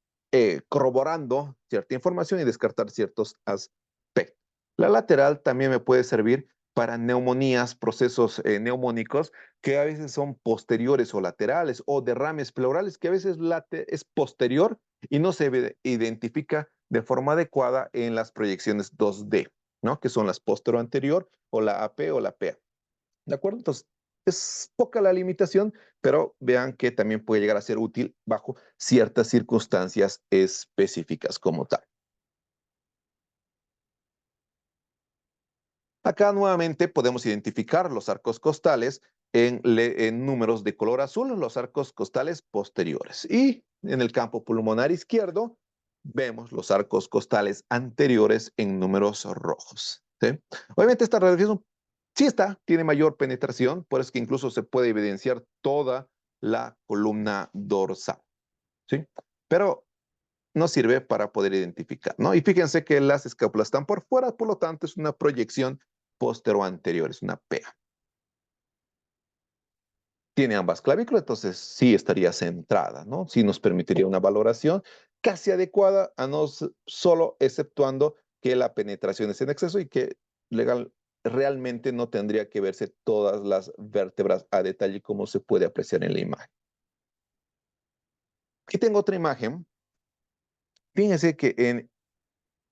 Speaker 1: corroborando cierta información y descartar ciertos aspectos. La lateral también me puede servir para neumonías, procesos neumónicos que a veces son posteriores o laterales, o derrames pleurales que a veces es posterior y no se identifica de forma adecuada en las proyecciones 2D, ¿no? Que son las postero anterior o la AP o la PA. ¿De acuerdo? Entonces, es poca la limitación, pero vean que también puede llegar a ser útil bajo ciertas circunstancias específicas como tal. Acá nuevamente podemos identificar los arcos costales en números de color azul, los arcos costales posteriores. Y en el campo pulmonar izquierdo vemos los arcos costales anteriores en números rojos. ¿Sí? Obviamente esta radiografía sí tiene mayor penetración, por eso que incluso se puede evidenciar toda la columna dorsal. ¿Sí? Pero no sirve para poder identificar, ¿no? Y fíjense que las escápulas están por fuera, por lo tanto es una proyección postero-anterior, es una PEA. Tiene ambas clavículas, entonces sí estaría centrada, ¿no? Sí nos permitiría una valoración casi adecuada, a no solo exceptuando que la penetración es en exceso y que realmente no tendría que verse todas las vértebras a detalle como se puede apreciar en la imagen. Aquí tengo otra imagen. Fíjense que en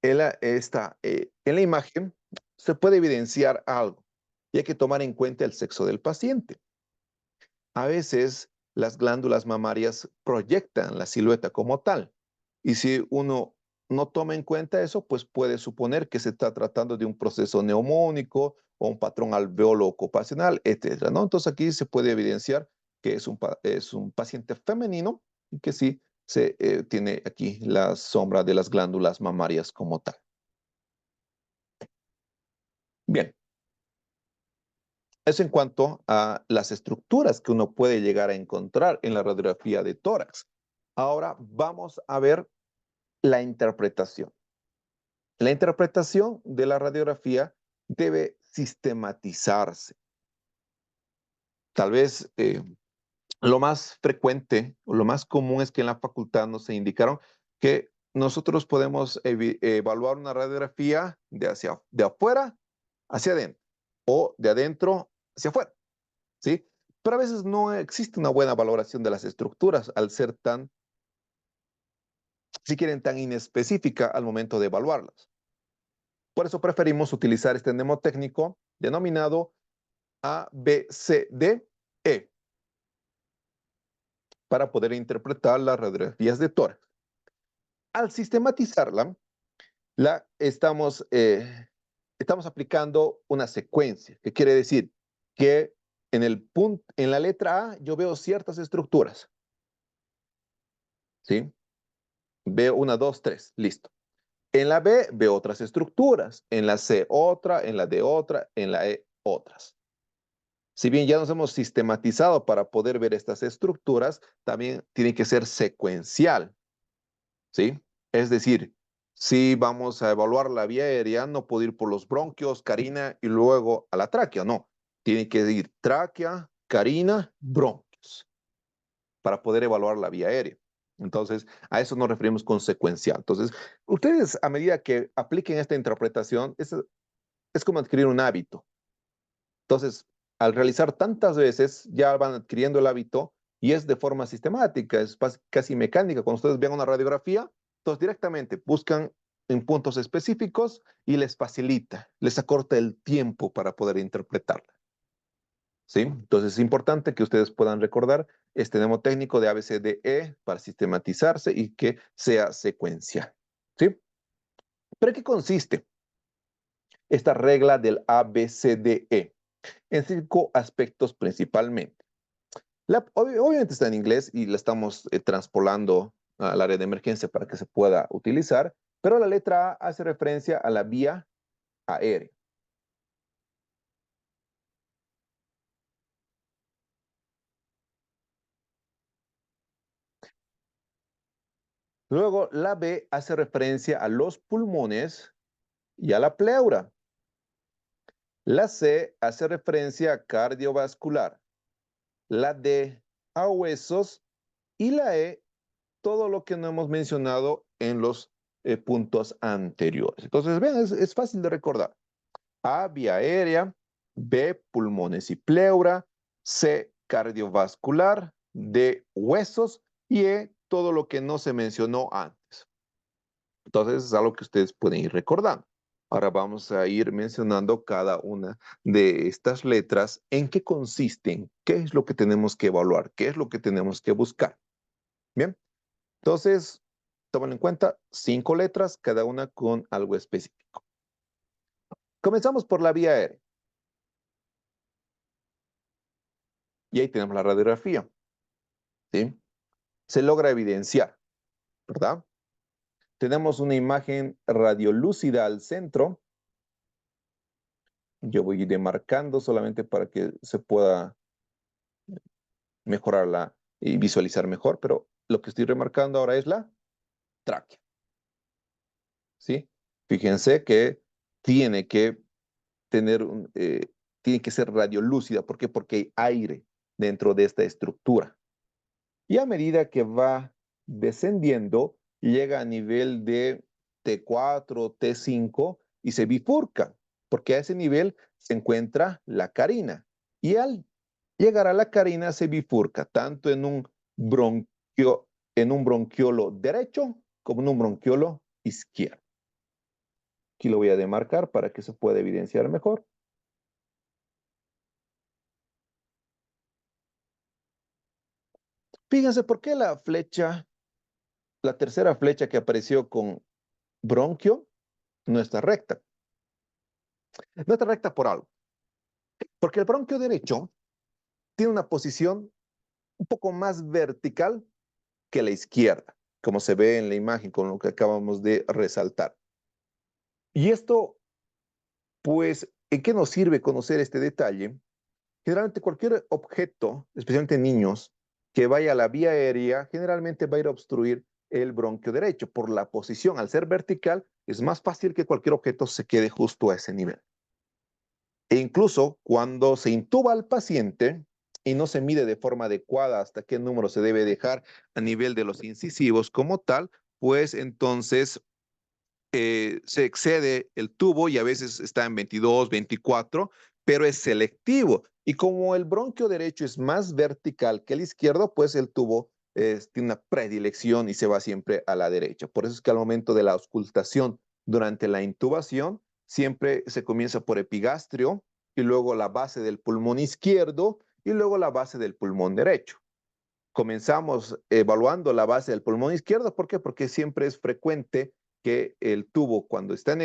Speaker 1: la imagen se puede evidenciar algo y hay que tomar en cuenta el sexo del paciente. A veces las glándulas mamarias proyectan la silueta como tal y si uno no toma en cuenta eso, pues puede suponer que se está tratando de un proceso neumónico o un patrón alveolo ocupacional, etcétera, ¿no? Entonces aquí se puede evidenciar que es un paciente femenino y que sí tiene aquí la sombra de las glándulas mamarias como tal. Bien, eso en cuanto a las estructuras que uno puede llegar a encontrar en la radiografía de tórax. Ahora vamos a ver la interpretación. La interpretación de la radiografía debe sistematizarse. Tal vez lo más frecuente o lo más común es que en la facultad nos indicaron que nosotros podemos evaluar una radiografía de afuera hacia adentro o de adentro hacia afuera. ¿Sí? Pero a veces no existe una buena valoración de las estructuras al ser tan, si quieren, tan inespecífica al momento de evaluarlas. Por eso preferimos utilizar este mnemotécnico denominado ABCDE para poder interpretar las radiografías de tórax. Al sistematizarla, estamos aplicando una secuencia, que quiere decir que en la letra A yo veo ciertas estructuras, ¿sí? Veo una, dos, tres, listo. En la B veo otras estructuras, en la C otra, en la D otra, en la E otras. Si bien ya nos hemos sistematizado para poder ver estas estructuras, también tiene que ser secuencial, ¿sí? Es decir, si vamos a evaluar la vía aérea, no puedo ir por los bronquios, carina y luego a la tráquea, no. Tiene que ir tráquea, carina, bronquios para poder evaluar la vía aérea. Entonces, a eso nos referimos con secuencial. Entonces, ustedes a medida que apliquen esta interpretación, es como adquirir un hábito. Entonces, al realizar tantas veces, ya van adquiriendo el hábito y es de forma sistemática, es casi mecánica. Cuando ustedes vean una radiografía, entonces directamente buscan en puntos específicos y les facilita, les acorta el tiempo para poder interpretarla. ¿Sí? Entonces es importante que ustedes puedan recordar este mnemotécnico de ABCDE para sistematizarse y que sea secuencial. ¿Sí? ¿Pero qué consiste esta regla del ABCDE? En 5 aspectos principalmente. Obviamente está en inglés y la estamos transpolando al área de emergencia para que se pueda utilizar, pero la letra A hace referencia a la vía aérea. Luego, la B hace referencia a los pulmones y a la pleura. La C hace referencia a cardiovascular. La D a huesos y la E todo lo que no hemos mencionado en los puntos anteriores. Entonces, vean, es fácil de recordar. A, vía aérea, B, pulmones y pleura, C, cardiovascular, D, huesos y E, todo lo que no se mencionó antes. Entonces, es algo que ustedes pueden ir recordando. Ahora vamos a ir mencionando cada una de estas letras, en qué consisten, qué es lo que tenemos que evaluar, qué es lo que tenemos que buscar. Bien, entonces, tomen en cuenta 5 letras, cada una con algo específico. Comenzamos por la vía aérea. Y ahí tenemos la radiografía, ¿sí? Se logra evidenciar, ¿verdad? Tenemos una imagen radiolúcida al centro. Yo voy a ir demarcando solamente para que se pueda mejorarla y visualizar mejor, pero lo que estoy remarcando ahora es la tráquea, ¿sí? Fíjense que tiene que tener tiene que ser radiolúcida. ¿Por qué? Porque hay aire dentro de esta estructura. Y a medida que va descendiendo, llega a nivel de T4, T5 y se bifurca, porque a ese nivel se encuentra la carina. Y al llegar a la carina se bifurca tanto en un bronquiolo derecho como en un bronquiolo izquierdo. Aquí lo voy a demarcar para que se pueda evidenciar mejor. Fíjense por qué la flecha, la tercera flecha que apareció con bronquio, no está recta. No está recta por algo. Porque el bronquio derecho tiene una posición un poco más vertical que la izquierda, como se ve en la imagen con lo que acabamos de resaltar. Y esto, pues, ¿en qué nos sirve conocer este detalle? Generalmente cualquier objeto, especialmente niños, que vaya a la vía aérea, generalmente va a ir a obstruir el bronquio derecho. Por la posición, al ser vertical, es más fácil que cualquier objeto se quede justo a ese nivel. E incluso cuando se intuba al paciente y no se mide de forma adecuada hasta qué número se debe dejar a nivel de los incisivos como tal, pues entonces se excede el tubo y a veces está en 22, 24, pero es selectivo. Y como el bronquio derecho es más vertical que el izquierdo, pues el tubo tiene una predilección y se va siempre a la derecha. Por eso es que al momento de la auscultación durante la intubación, siempre se comienza por epigastrio y luego la base del pulmón izquierdo y luego la base del pulmón derecho. Comenzamos evaluando la base del pulmón izquierdo. ¿Por qué? Porque siempre es frecuente que el tubo, cuando está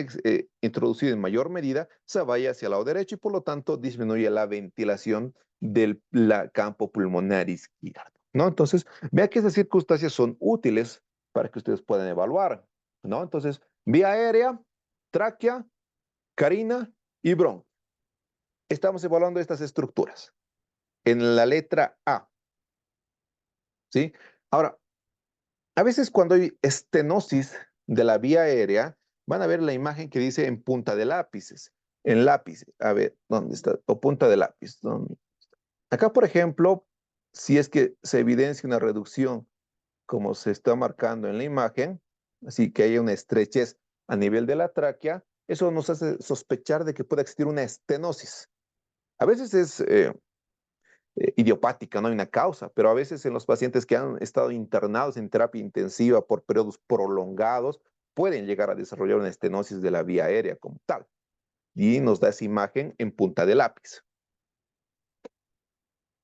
Speaker 1: introducido en mayor medida, se vaya hacia el lado derecho y por lo tanto disminuye la ventilación del campo pulmonar izquierdo, ¿no? Entonces, vea que esas circunstancias son útiles para que ustedes puedan evaluar, ¿no? Entonces, vía aérea, tráquea, carina y bronquio. Estamos evaluando estas estructuras. En la letra A, ¿sí? Ahora, a veces cuando hay estenosis de la vía aérea, van a ver la imagen que dice en punta de lápices. En lápiz, a ver, ¿dónde está? O punta de lápiz. ¿Dónde? Acá, por ejemplo, si es que se evidencia una reducción, como se está marcando en la imagen, así que hay una estrechez a nivel de la tráquea, eso nos hace sospechar de que pueda existir una estenosis. A veces es idiopática, no hay una causa, pero a veces en los pacientes que han estado internados en terapia intensiva por periodos prolongados, pueden llegar a desarrollar una estenosis de la vía aérea como tal. Y nos da esa imagen en punta de lápiz.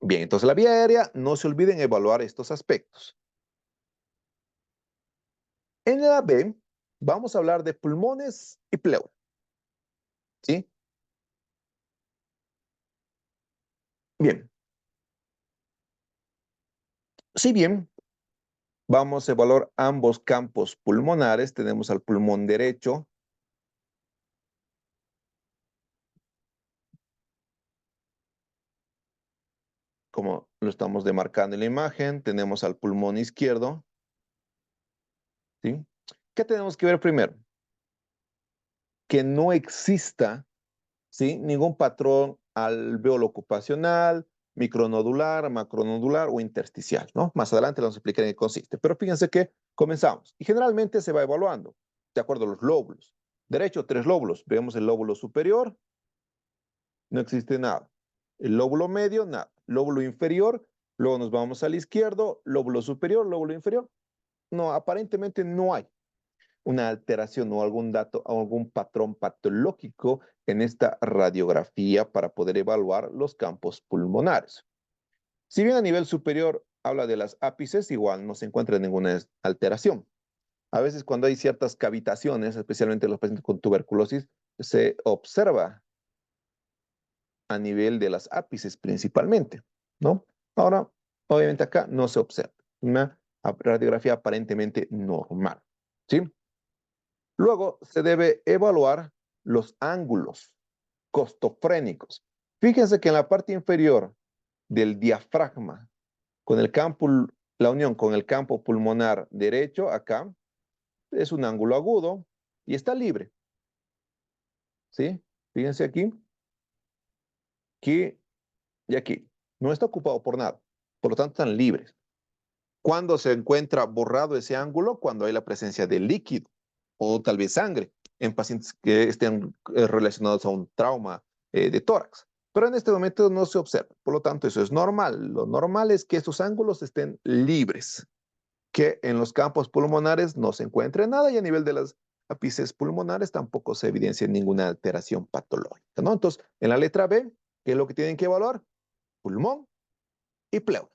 Speaker 1: Bien, entonces la vía aérea, no se olviden evaluar estos aspectos. En la B, vamos a hablar de pulmones y pleura. ¿Sí? Bien, si bien vamos a evaluar ambos campos pulmonares, tenemos al pulmón derecho, como lo estamos demarcando en la imagen, tenemos al pulmón izquierdo, ¿sí? ¿Qué tenemos que ver primero? Que no exista, ¿sí?, ningún patrón alveolo ocupacional, micronodular, macronodular o intersticial, ¿no? Más adelante les vamos a explicar en qué consiste. Pero fíjense que comenzamos. Y generalmente se va evaluando, de acuerdo a los lóbulos. Derecho, 3 lóbulos. Vemos el lóbulo superior, no existe nada. El lóbulo medio, nada. Lóbulo inferior, luego nos vamos al izquierdo, lóbulo superior, lóbulo inferior. No, aparentemente no hay una alteración o algún dato o algún patrón patológico en esta radiografía para poder evaluar los campos pulmonares. Si bien a nivel superior habla de las ápices, igual no se encuentra ninguna alteración. A veces cuando hay ciertas cavitaciones, especialmente en los pacientes con tuberculosis, se observa a nivel de las ápices principalmente, ¿no? Ahora, obviamente acá no se observa. Una radiografía aparentemente normal, ¿sí? Luego se debe evaluar los ángulos costofrénicos. Fíjense que en la parte inferior del diafragma, con el campo, la unión con el campo pulmonar derecho, acá, es un ángulo agudo y está libre, ¿sí? Fíjense aquí y aquí. No está ocupado por nada, por lo tanto están libres. ¿Cuándo se encuentra borrado ese ángulo? Cuando hay la presencia de líquido o tal vez sangre en pacientes que estén relacionados a un trauma de tórax. Pero en este momento no se observa. Por lo tanto, eso es normal. Lo normal es que estos ángulos estén libres, que en los campos pulmonares no se encuentre nada y a nivel de las ápices pulmonares tampoco se evidencia ninguna alteración patológica, ¿no? Entonces, en la letra B, ¿qué es lo que tienen que evaluar? Pulmón y pleura.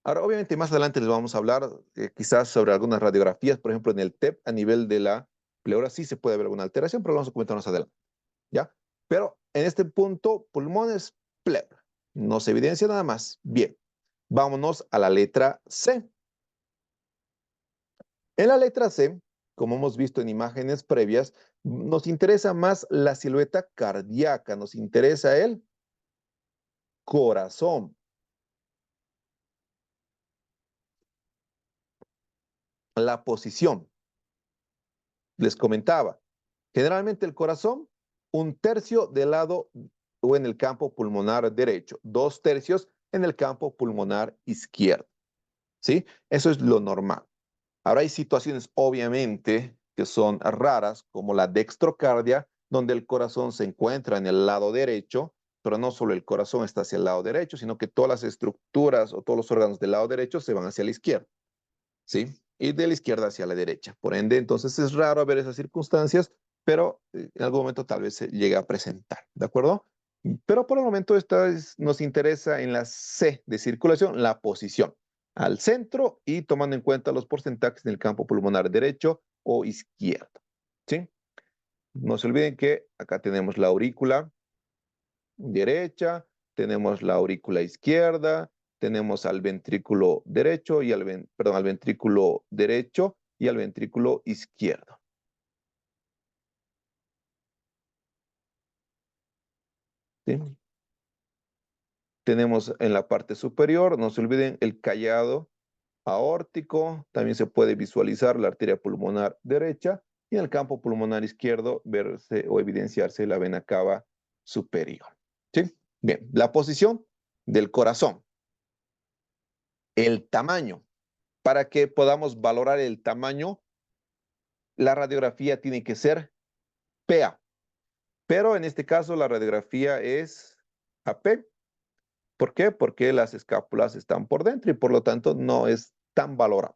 Speaker 1: Ahora, obviamente, más adelante les vamos a hablar quizás sobre algunas radiografías, por ejemplo, en el TEP, a nivel de la pleura sí se puede ver alguna alteración, pero lo vamos a comentar más adelante, ¿ya? Pero en este punto, pulmones, pleura. No se evidencia nada más. Bien, vámonos a la letra C. En la letra C, como hemos visto en imágenes previas, nos interesa más la silueta cardíaca, nos interesa el corazón, la posición. Les comentaba, generalmente el corazón, 1/3 del lado o en el campo pulmonar derecho, 2/3 en el campo pulmonar izquierdo, ¿sí? Eso es lo normal. Ahora hay situaciones, obviamente, que son raras, como la dextrocardia, donde el corazón se encuentra en el lado derecho, pero no solo el corazón está hacia el lado derecho, sino que todas las estructuras o todos los órganos del lado derecho se van hacia la izquierda. ¿Sí? Y de la izquierda hacia la derecha. Por ende, entonces es raro ver esas circunstancias, pero en algún momento tal vez se llegue a presentar, ¿de acuerdo? Pero por el momento nos interesa en la C de circulación, la posición al centro y tomando en cuenta los porcentajes en el campo pulmonar derecho o izquierdo, ¿sí? No se olviden que acá tenemos la aurícula derecha, tenemos la aurícula izquierda, tenemos al ventrículo derecho y al ventrículo derecho y al ventrículo izquierdo. ¿Sí? Tenemos en la parte superior, no se olviden, el callado aórtico, también se puede visualizar la arteria pulmonar derecha y en el campo pulmonar izquierdo verse o evidenciarse la vena cava superior. ¿Sí? Bien, la posición del corazón, el tamaño. Para que podamos valorar el tamaño, la radiografía tiene que ser PA. Pero en este caso la radiografía es AP. ¿Por qué? Porque las escápulas están por dentro y por lo tanto no es tan valorado.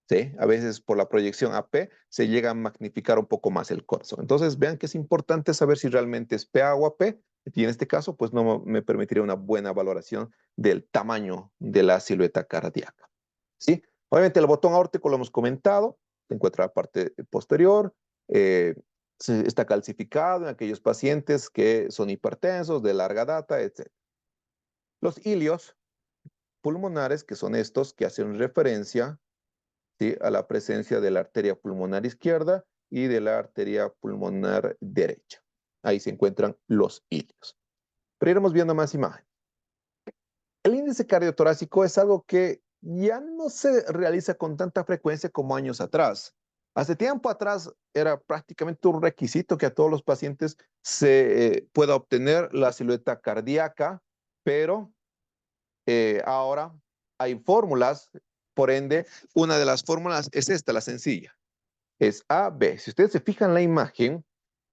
Speaker 1: ¿Sí? A veces por la proyección AP se llega a magnificar un poco más el corazón. Entonces vean que es importante saber si realmente es PA o AP y en este caso pues no me permitiría una buena valoración del tamaño de la silueta cardíaca. ¿Sí? Obviamente el botón aórtico lo hemos comentado, se encuentra en la parte posterior, eh, está calcificado en aquellos pacientes que son hipertensos, de larga data, etc. Los ilios pulmonares, que son estos que hacen referencia, ¿sí?, a la presencia de la arteria pulmonar izquierda y de la arteria pulmonar derecha. Ahí se encuentran los ilios. Pero iremos viendo más imágenes. El índice cardiotorácico es algo que ya no se realiza con tanta frecuencia como años atrás. Hace tiempo atrás era prácticamente un requisito que a todos los pacientes se pueda obtener la silueta cardíaca, pero ahora hay fórmulas, por ende, una de las fórmulas es esta, la sencilla, es AB. Si ustedes se fijan en la imagen,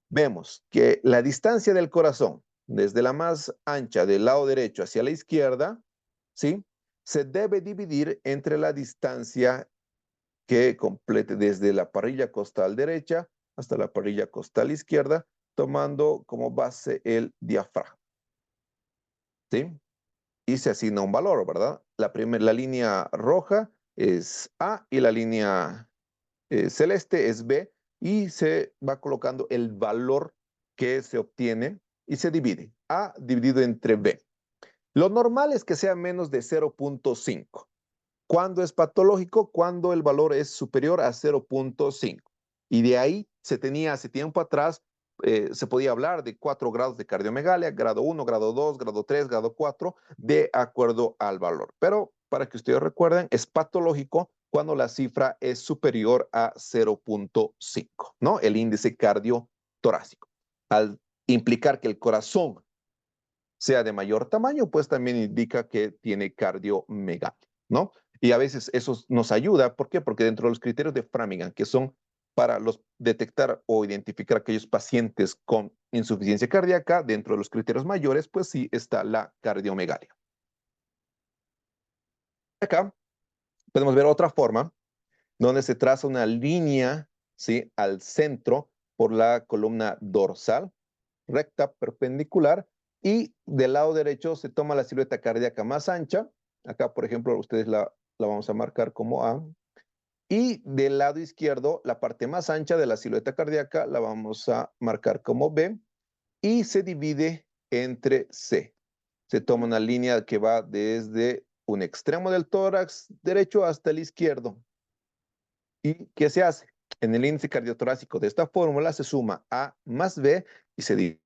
Speaker 1: vemos que la distancia del corazón, desde la más ancha del lado derecho hacia la izquierda, ¿sí? Se debe dividir entre la distancia que complete desde la parrilla costal derecha hasta la parrilla costal izquierda, tomando como base el diafragma, ¿sí? Y se asigna un valor, ¿verdad? La línea roja es A y la línea celeste es B y se va colocando el valor que se obtiene y se divide. A dividido entre B. Lo normal es que sea menos de 0.5. ¿Cuándo es patológico? Cuando el valor es superior a 0.5. Y de ahí se tenía hace tiempo atrás, se podía hablar de 4 grados de cardiomegalia, grado 1, grado 2, grado 3, grado 4, de acuerdo al valor. Pero para que ustedes recuerden, es patológico cuando la cifra es superior a 0.5, ¿no? El índice cardiotorácico. Al implicar que el corazón sea de mayor tamaño, pues también indica que tiene cardiomegalia, ¿no? Y a veces eso nos ayuda, ¿por qué? Porque dentro de los criterios de Framingham, que son para detectar o identificar aquellos pacientes con insuficiencia cardíaca, dentro de los criterios mayores, pues sí está la cardiomegalia. Acá podemos ver otra forma donde se traza una línea, ¿sí? Al centro por la columna dorsal, recta, perpendicular, y del lado derecho se toma la silueta cardíaca más ancha. Acá, por ejemplo, ustedes la vamos a marcar como A. Y del lado izquierdo, la parte más ancha de la silueta cardíaca la vamos a marcar como B y se divide entre C. Se toma una línea que va desde un extremo del tórax derecho hasta el izquierdo. ¿Y qué se hace? En el índice cardiotorácico de esta fórmula se suma A más B y se divide